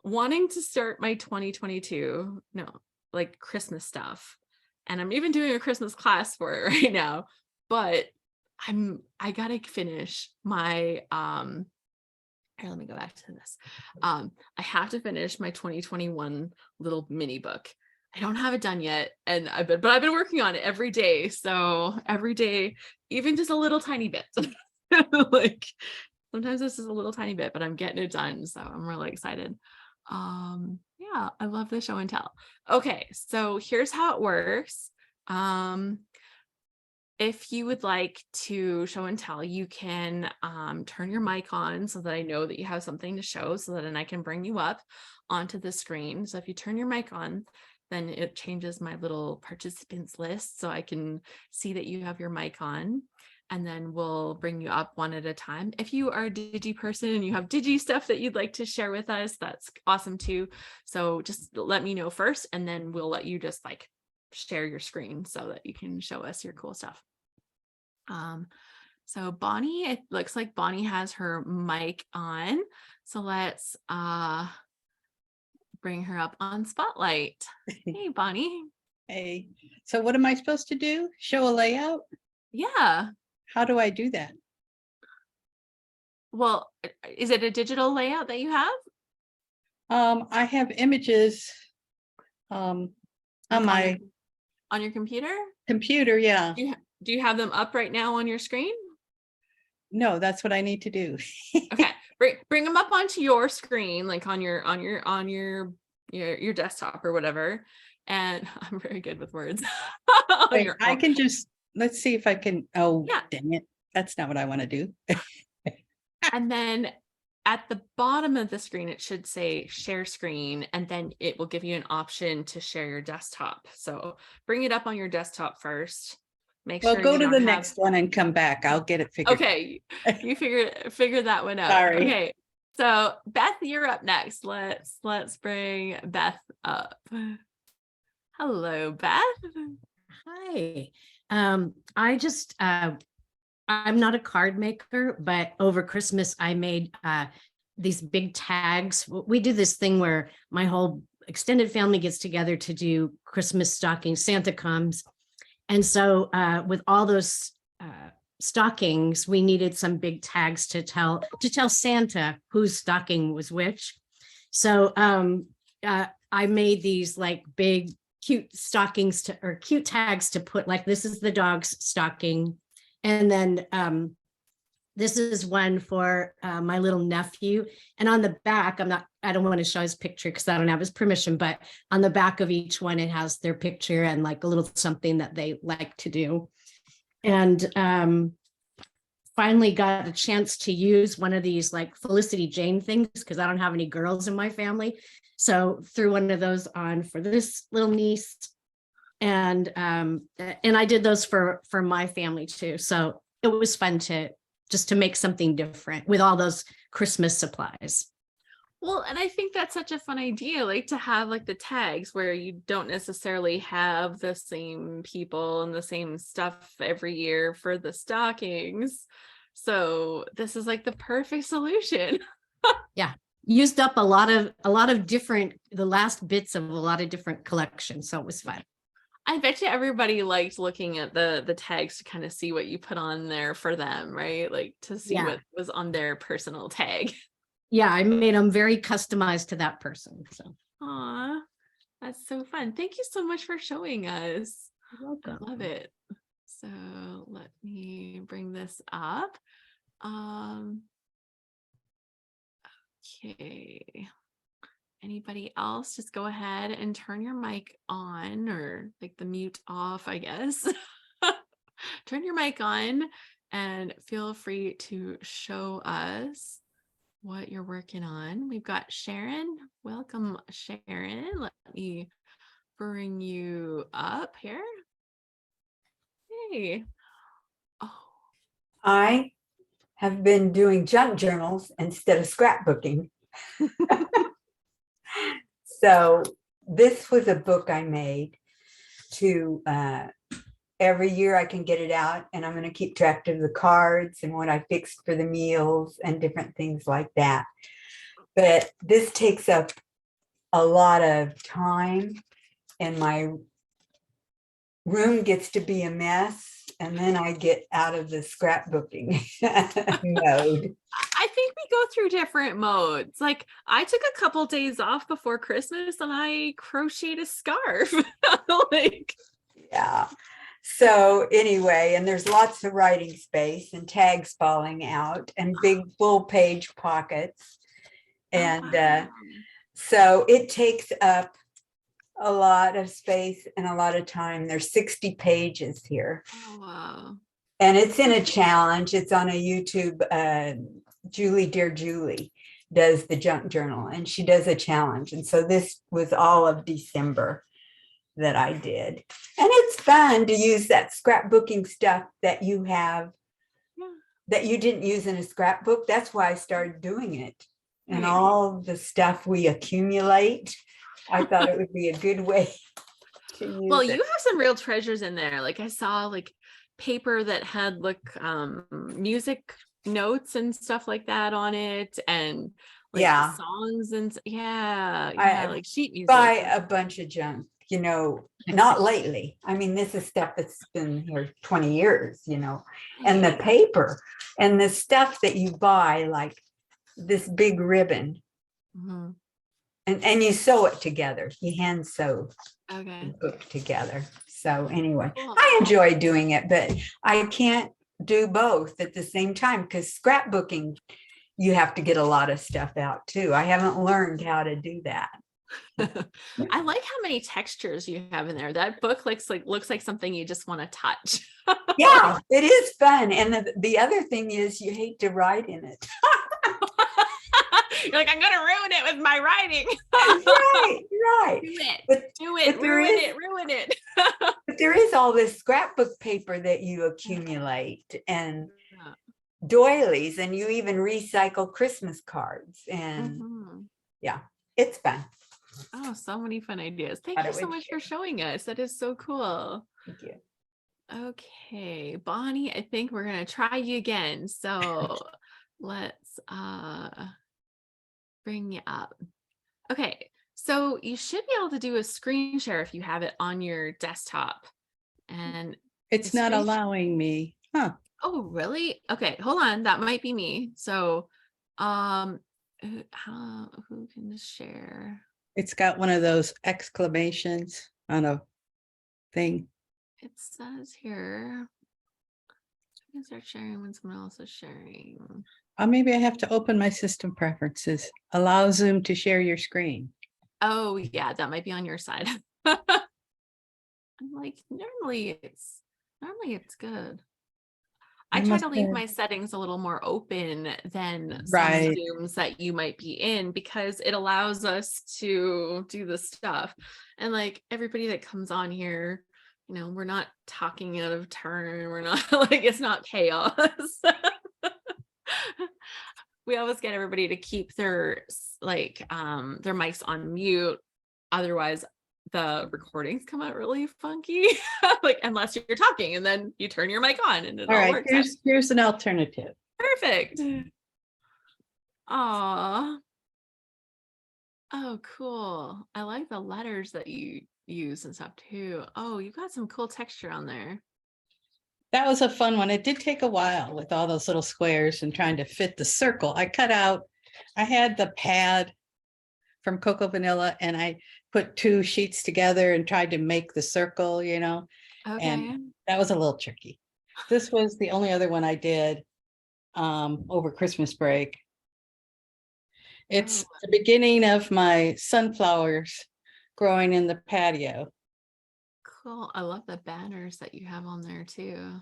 wanting to start my 2022, like Christmas stuff. And I'm even doing a Christmas class for it right now, but I gotta finish my, here, let me go back to this. I have to finish my 2021 little mini book. I don't have it done yet, and but I've been working on it every day. So every day, even just a little tiny bit. Like sometimes it's just a little tiny bit, but I'm getting it done. So I'm really excited. Yeah, I love the show and tell. Okay, so here's how it works. If you would like to show and tell, you can turn your mic on so that I know that you have something to show, so that then I can bring you up onto the screen. So if you turn your mic on, then it changes my little participants list so I can see that you have your mic on, and then we'll bring you up one at a time. If you are a Digi person and you have Digi stuff that you'd like to share with us, that's awesome too. So just let me know first, and then we'll let you just like share your screen so that you can show us your cool stuff. So Bonnie, it looks like Bonnie has her mic on. So let's bring her up on Spotlight. Hey, Bonnie. Hey, so what am I supposed to do? Show a layout? Yeah. How do I do that? Well, is it a digital layout that you have? I have images on my on your computer? Computer, yeah. Do you have them up right now on your screen? No, that's what I need to do. Okay, bring them up onto your screen, like on your desktop or whatever. And I'm very good with words. Wait, I can just, let's see if I can. Oh, yeah. Dang it. That's not what I want to do. And then at the bottom of the screen, it should say share screen, and then it will give you an option to share your desktop. So bring it up on your desktop first. Make sure go to the next one and come back. I'll get it figured. Okay, you figure that one out. Sorry. Okay, so Beth, you're up next. Let's bring Beth up. Hello, Beth. Hi. I just I'm not a card maker, but over Christmas I made these big tags. We do this thing where my whole extended family gets together to do Christmas stockings. Santa comes. And so with all those stockings, we needed some big tags to tell Santa whose stocking was which. So I made these like big cute stockings or cute tags to put, like, this is the dog's stocking. And then This is one for my little nephew. And on the back, I don't want to show his picture because I don't have his permission, but on the back of each one, it has their picture and like a little something that they like to do. And finally got a chance to use one of these like Felicity Jane things because I don't have any girls in my family. So threw one of those on for this little niece. And I did those for my family too. So it was fun to make something different with all those Christmas supplies. Well, and I think that's such a fun idea, like to have like the tags where you don't necessarily have the same people and the same stuff every year for the stockings. So this is like the perfect solution. Yeah. Used up a lot of different, the last bits of a lot of different collections. So it was fun. I bet you everybody liked looking at the tags to kind of see what you put on there for them, right? Like to see what was on their personal tag. Yeah, I made them very customized to that person. So, aw, that's so fun. Thank you so much for showing us. You're welcome. I love it. So let me bring this up. Okay. Anybody else, just go ahead and turn your mic on, or like the mute off, I guess. Turn your mic on and feel free to show us what you're working on. We've got Sharon. Welcome, Sharon. Let me bring you up here. Hey. Oh. I have been doing junk journals instead of scrapbooking. So this was a book I made to every year I can get it out, and I'm going to keep track of the cards and what I fixed for the meals and different things like that. But this takes up a lot of time, and my room gets to be a mess. And then I get out of the scrapbooking mode. I think we go through different modes. Like I took a couple days off before Christmas and I crocheted a scarf. Like, yeah. So anyway, and there's lots of writing space and tags falling out and big full page pockets. And so it takes up a lot of space and a lot of time. There's 60 pages here. Oh, wow. And it's in a challenge. It's on a YouTube. Dear Julie does the junk journal, and she does a challenge. And so this was all of December that I did. And it's fun to use that scrapbooking stuff that you have that you didn't use in a scrapbook. That's why I started doing it. And all the stuff we accumulate, I thought it would be a good way to use Well, it. you have some real treasures in there. Like I saw like paper that had like music notes and stuff like that on it, and like songs and like sheet music. Buy a bunch of junk, not lately. I mean, this is stuff that's been here 20 years, and the paper and the stuff that you buy, like this big ribbon. Mm-hmm. And you sew it together. You hand sew the book together. So anyway, I enjoy doing it, but I can't do both at the same time because scrapbooking, you have to get a lot of stuff out too. I haven't learned how to do that. I like how many textures you have in there. That book looks like something you just want to touch. Yeah, it is fun. And the other thing is you hate to write in it. You're like, I'm gonna ruin it with my writing. Right. Ruin it. But there is all this scrapbook paper that you accumulate and doilies, and you even recycle Christmas cards. And it's fun. Oh, so many fun ideas. Thank you so much for showing us. That is so cool. Thank you. Okay, Bonnie, I think we're gonna try you again. So let's bring you up. Okay, so you should be able to do a screen share if you have it on your desktop. And it's not allowing me. Huh. Oh, really? Okay, hold on. That might be me. So who can share? It's got one of those exclamations on a thing. It says here, You can start sharing when someone else is sharing. Maybe I have to open my system preferences. Allow Zoom to share your screen. Oh yeah, that might be on your side. I'm like, normally it's good. I try to leave my settings a little more open than some Right. Zooms that you might be in, because it allows us to do the stuff. And like everybody that comes on here, you know, we're not talking out of turn. We're not like, it's not chaos. We always get everybody to keep their their mics on mute. Otherwise, the recordings come out really funky. Like unless you're talking and then you turn your mic on and it all works out. Here's an alternative. Perfect. Aw. Oh, cool. I like the letters that you use and stuff too. Oh, you've got some cool texture on there. That was a fun one. It did take a while with all those little squares and trying to fit the circle. I had the pad from Cocoa Vanilla and I put 2 sheets together and tried to make the circle, you know, Okay. and that was a little tricky. This was the only other one I did over Christmas break. It's the beginning of my sunflowers growing in the patio. Cool. I love the banners that you have on there too.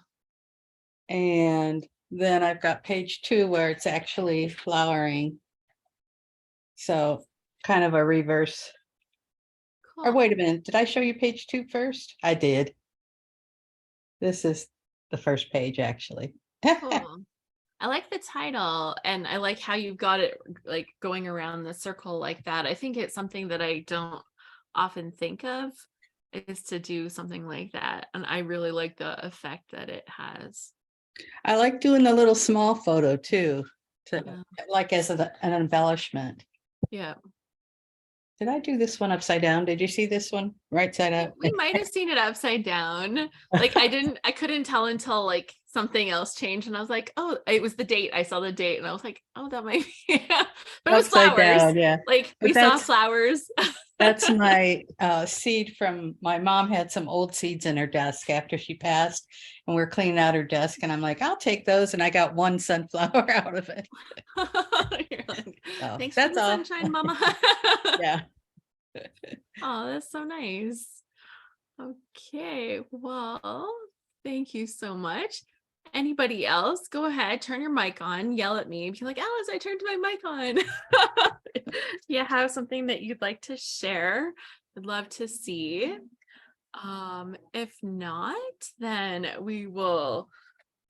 And then I've got page 2 where it's actually flowering. So kind of a reverse. Cool. Or wait a minute, did I show you page 2 first? I did. This is the first page actually. Cool. I like the title and I like how you've got it like going around the circle like that. I think it's something that I don't often think of, is to do something like that. And I really like the effect that it has. I like doing the little small photo too, Yeah. like as an embellishment. Yeah. Did I do this one upside down? Did you see this one right side up? We might have seen it upside down. Like I couldn't tell until like something else changed and I was like, oh, it was the date. I saw the date and I was like, oh, that might be, yeah. But it was Upside flowers. down, yeah. Like But we saw flowers. That's my seed from my mom. Had some old seeds in her desk after she passed and we're cleaning out her desk and I'm like, I'll take those, and I got 1 sunflower out of it. You're like, So thanks that's for the all. sunshine, mama. Yeah. Oh, that's so nice. Okay, well, thank you so much. Anybody else, go ahead, turn your mic on, yell at me, be like, Alice, I turned my mic on. You have something that you'd like to share, I'd love to see. If not, then we will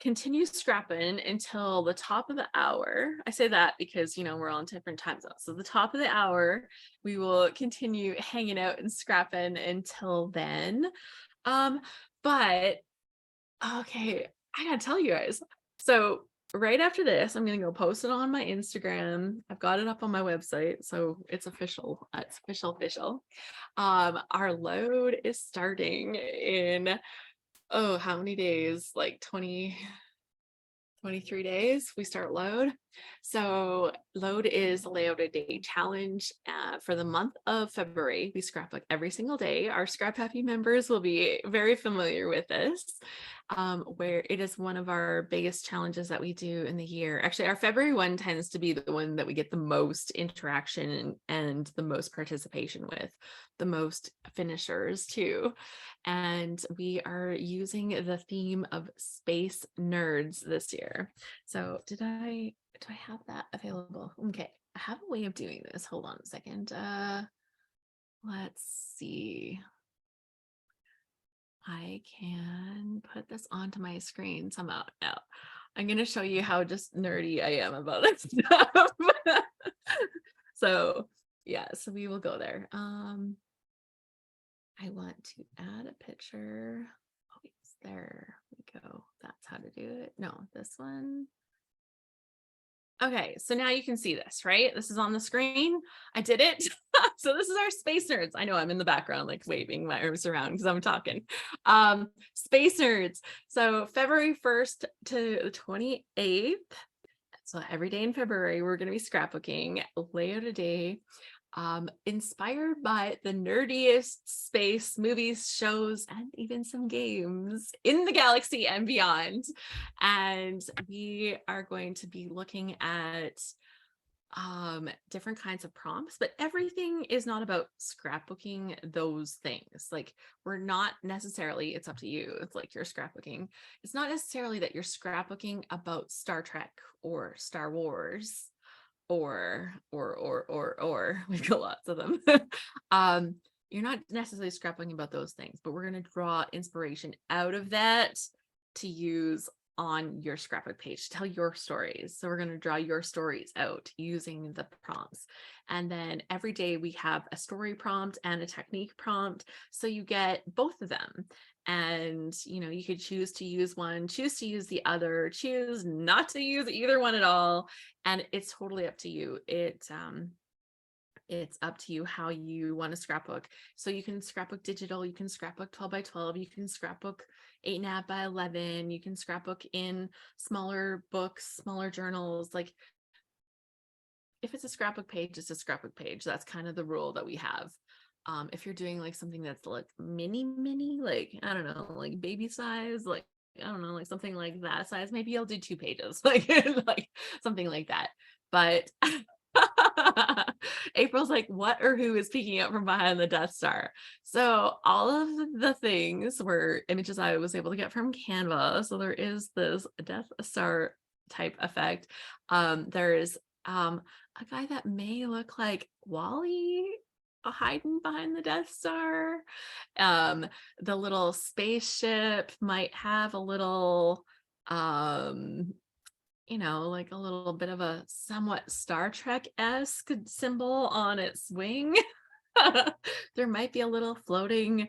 continue scrapping until the top of the hour. I say that because, you know, we're on different time zones. So the top of the hour, we will continue hanging out and scrapping until then. But okay, I gotta tell you guys. So right after this, I'm gonna go post it on my Instagram. I've got it up on my website, so it's official. It's official. Our load is starting in, oh, how many days? Like 23 days we start load. So load is a layout a day challenge for the month of February. We scrapbook every single day. Our Scrap Happy members will be very familiar with this, where it is one of our biggest challenges that we do in the year. Actually, our February one tends to be the one that we get the most interaction and the most participation with, the most finishers too. And we are using the theme of space nerds this year. So do I have that available? Okay, I have a way of doing this. Hold on a second. Let's see. I can put this onto my screen somehow. Now, I'm going to show you how just nerdy I am about this stuff. So yeah, so we will go there. I want to add a picture. Oh, yes, there we go. That's how to do it. No, this one. Okay, so now you can see this, right? This is on the screen. I did it. So this is our space nerds. I know I'm in the background, like waving my arms around because I'm talking. Space nerds. So February 1st to the 28th, So every day in February, we're going to be scrapbooking, layout a day, inspired by the nerdiest space movies, shows, and even some games in the galaxy and beyond. And we are going to be looking at different kinds of prompts, but everything is not about scrapbooking those things. Like, we're not necessarily, it's up to you. It's like you're scrapbooking. It's not necessarily that you're scrapbooking about Star Trek or Star Wars or we've got lots of them. You're not necessarily scrapbooking about those things, but we're going to draw inspiration out of that to use on your scrapbook page, tell your stories. So we're going to draw your stories out using the prompts. And then every day we have a story prompt and a technique prompt. So you get both of them. And, you know, you could choose to use one, choose to use the other, choose not to use either one at all. And it's totally up to you. It's up to you how you want to scrapbook. So you can scrapbook digital, you can scrapbook 12 by 12, you can scrapbook 8.5 by 11, you can scrapbook in smaller books, smaller journals. Like, if it's a scrapbook page, it's a scrapbook page. That's kind of the rule that we have. If you're doing like something that's like mini, like, I don't know, like baby size, like, I don't know, like something like that size, maybe I'll do 2 pages, like, like something like that. But April's like, what or who is peeking out from behind the Death Star? So all of the things were images I was able to get from Canva. So there is this Death Star type effect. There is a guy that may look like Wally hiding behind the Death Star. The little spaceship might have a little you know, like a little bit of a somewhat Star Trek-esque symbol on its wing. There might be a little floating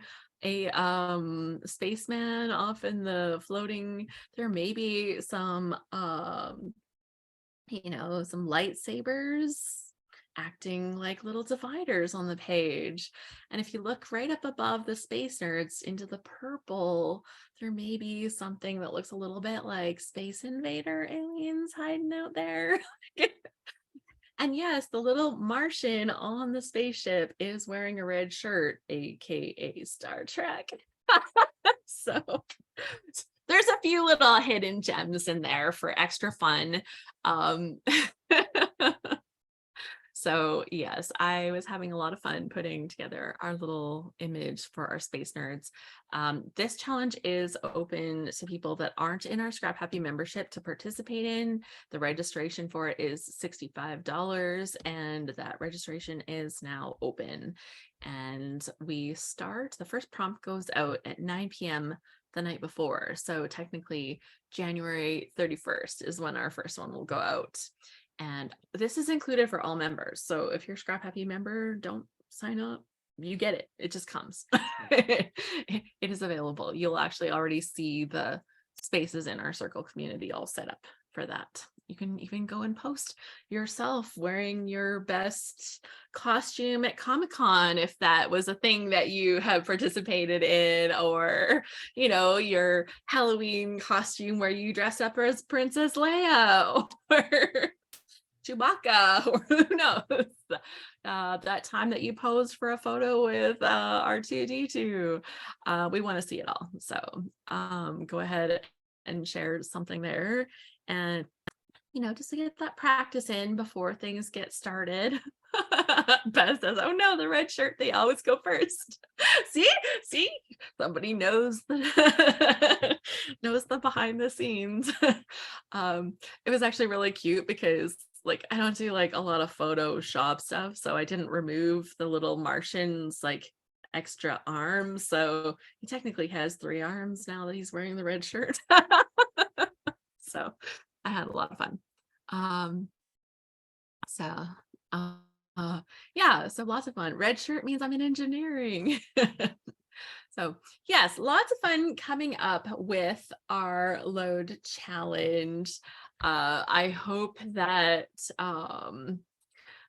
spaceman off in the floating. There may be some you know, some lightsabers acting like little dividers on the page. And if you look right up above the space nerds into the purple, there may be something that looks a little bit like Space Invader aliens hiding out there. And yes, the little Martian on the spaceship is wearing a red shirt, aka Star Trek. So there's a few little hidden gems in there for extra fun. So yes, I was having a lot of fun putting together our little image for our space nerds. This challenge is open to people that aren't in our Scrap Happy membership to participate in. The registration for it is $65, and that registration is now open. And we start, the first prompt goes out at 9 p.m. the night before. So technically January 31st is when our first one will go out. And this is included for all members. So if you're a Scrap Happy member, don't sign up. You get it. It just comes. It is available. You'll actually already see the spaces in our circle community all set up for that. You can even go and post yourself wearing your best costume at Comic-Con if that was a thing that you have participated in, or, you know, your Halloween costume where you dress up as Princess Leia or Chewbacca, or who knows, that time that you posed for a photo with R2D2. We want to see it all. So go ahead and share something there, and, you know, just to get that practice in before things get started. Beth says, oh no, the red shirt, they always go first. See, somebody knows the knows the behind the scenes. It was actually really cute because, like, I don't do like a lot of Photoshop stuff, so I didn't remove the little Martian's like extra arms. So he technically has 3 arms now that he's wearing the red shirt. So I had a lot of fun. Yeah, so lots of fun. Red shirt means I'm in engineering. So yes, lots of fun coming up with our load challenge. I hope that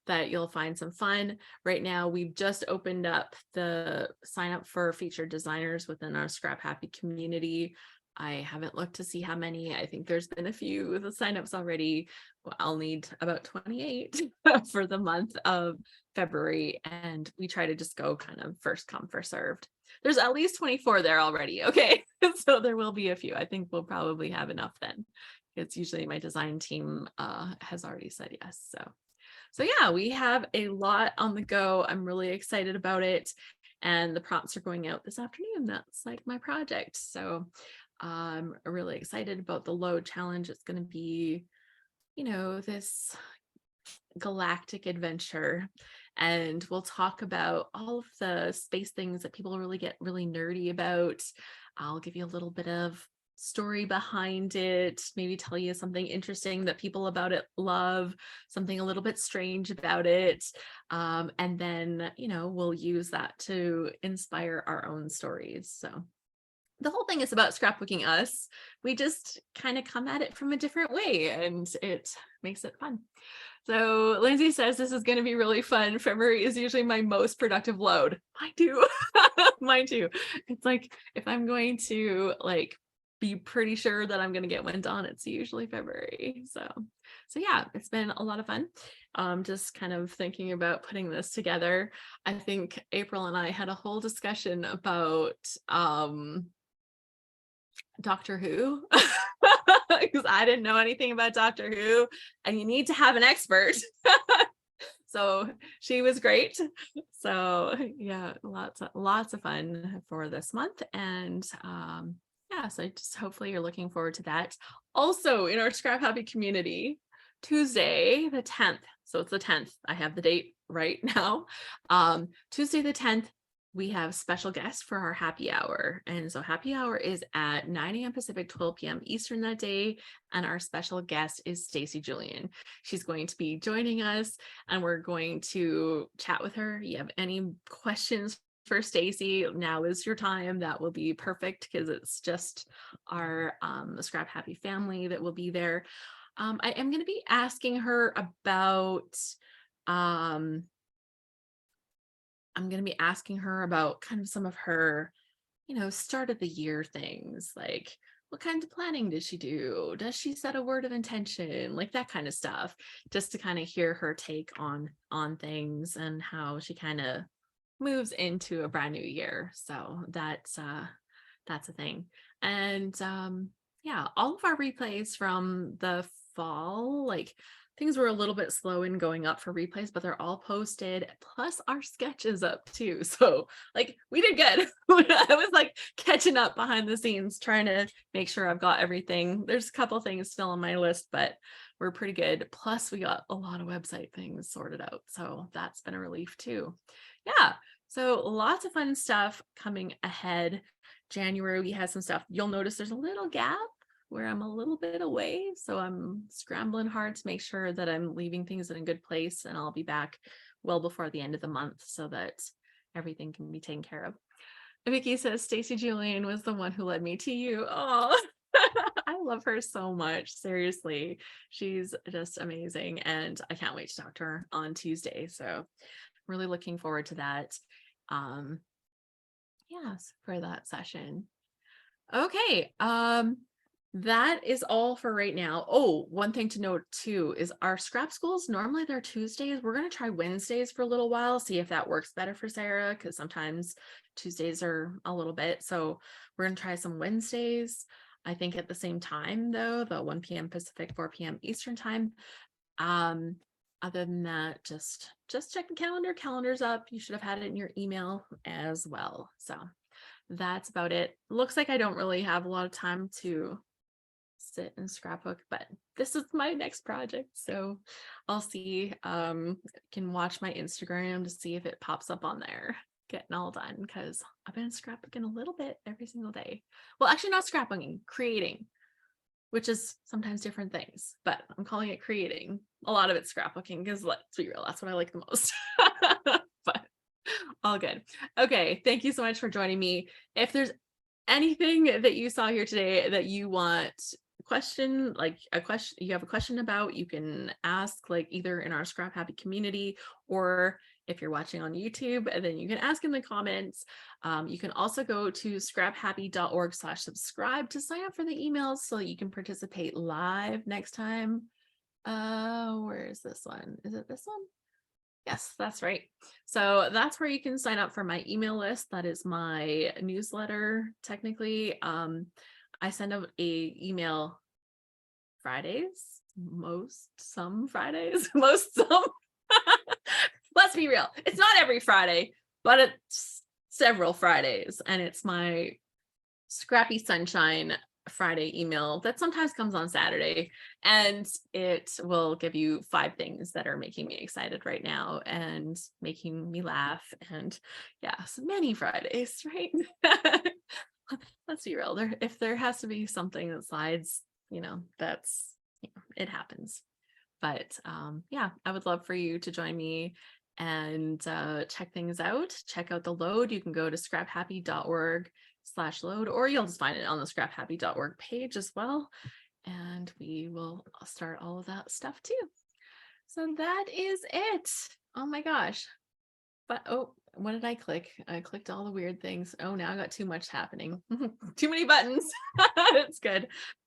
that you'll find some fun. Right now, we've just opened up the sign up for featured designers within our Scrap Happy community. I haven't looked to see how many. I think there's been a few the signups already. Well, I'll need about 28 for the month of February, and we try to just go kind of first come, first served. There's at least 24 there already. Okay. So there will be a few. I think we'll probably have enough then. It's usually my design team has already said yes. So yeah, we have a lot on the go. I'm really excited about it. And the prompts are going out this afternoon. That's like my project. So I'm really excited about the load challenge. It's going to be, this galactic adventure. And we'll talk about all of the space things that people really get really nerdy about. I'll give you a little bit of story behind it, maybe tell you something interesting that people about it love, something a little bit strange about it. And then, we'll use that to inspire our own stories. So the whole thing is about scrapbooking us. We just kind of come at it from a different way, and it makes it fun. So Lindsay says this is going to be really fun. February is usually my most productive load. Mine too. Mine too. It's like if I'm going to be pretty sure that I'm going to get one done, it's usually February. So yeah, it's been a lot of fun. Just kind of thinking about putting this together. I think April and I had a whole discussion about Doctor Who, because I didn't know anything about Doctor Who, and you need to have an expert. So she was great. So yeah, lots of fun for this month. And yeah, so just hopefully you're looking forward to that. Also in our Scrap Happy community, Tuesday the 10th. So it's the 10th. I have the date right now. Tuesday the 10th, we have special guests for our happy hour. And so happy hour is at 9 a.m. Pacific, 12 p.m. Eastern that day. And our special guest is Stacy Julian. She's going to be joining us, and we're going to chat with her. You have any questions for Stacy, now is your time. That will be perfect because it's just our Scrap Happy family that will be there. I am going to be asking her about kind of some of her, start of the year things, like what kind of planning did she do? Does she set a word of intention? Like that kind of stuff, just to kind of hear her take on things and how she kind of moves into a brand new year. So that's a thing. And yeah, all of our replays from the fall, things were a little bit slow in going up for replays, but they're all posted, plus our sketch is up too. So we did good. I was catching up behind the scenes, trying to make sure I've got everything. There's a couple things still on my list, but we're pretty good. Plus we got a lot of website things sorted out. So that's been a relief too. Yeah. So lots of fun stuff coming ahead. January, we had some stuff. You'll notice there's a little gap where I'm a little bit away. So I'm scrambling hard to make sure that I'm leaving things in a good place, and I'll be back well before the end of the month so that everything can be taken care of. Vicky says, Stacy Julian was the one who led me to you. Oh, I love her so much. Seriously, she's just amazing. And I can't wait to talk to her on Tuesday. So really looking forward to that. Yes, for that session. Okay. That is all for right now. Oh, one thing to note too is our scrap schools, normally they're Tuesdays. We're going to try Wednesdays for a little while, see if that works better for Sarah, because sometimes Tuesdays are a little bit. So we're going to try some Wednesdays. I think at the same time though, the 1 p.m. Pacific, 4 p.m. Eastern time. Other than that, just check the calendar. Calendar's up. You should have had it in your email as well. So that's about it. Looks like I don't really have a lot of time to sit and scrapbook, but this is my next project, so I'll see. Can watch my Instagram to see if it pops up on there, getting all done, because I've been scrapbooking a little bit every single day. Well, actually not scrapbooking, creating, which is sometimes different things, but I'm calling it creating. A lot of it's scrapbooking because let's be real, that's what I like the most. But all good. Okay, thank you so much for joining me. If there's anything that you saw here today that you want you have a question about, you can ask either in our Scrap Happy community or if you're watching on YouTube, and then you can ask in the comments. You can also go to scraphappy.org/subscribe to sign up for the emails so that you can participate live next time. Where is this one? Is it this one? Yes, that's right. So that's where you can sign up for my email list. That is my newsletter, technically. I send out a email Fridays, some Fridays, some. Let's be real. It's not every Friday, but it's several Fridays. And it's my Scrappy Sunshine Friday email that sometimes comes on Saturday. And it will give you 5 things that are making me excited right now and making me laugh. And yeah, so many Fridays, right? Let's be real. If there has to be something that slides, that's, it happens. But yeah, I would love for you to join me and check things out. Check out the load. You can go to scraphappy.org/load, or you'll just find it on the scraphappy.org page as well. And we will start all of that stuff too. So that is it. Oh my gosh. But oh, what did I click? I clicked all the weird things. Oh, now I got too much happening. Too many buttons. That's good.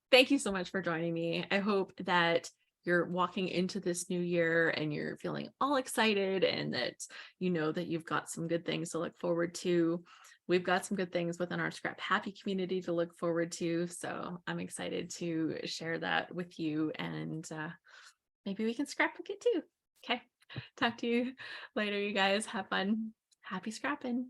Thank you so much for joining me. I hope that you're walking into this new year and you're feeling all excited, and that that you've got some good things to look forward to. We've got some good things within our Scrap Happy community to look forward to. So I'm excited to share that with you, and maybe we can scrapbook it too. Okay. Talk to you later, you guys. Have fun. Happy scrapping.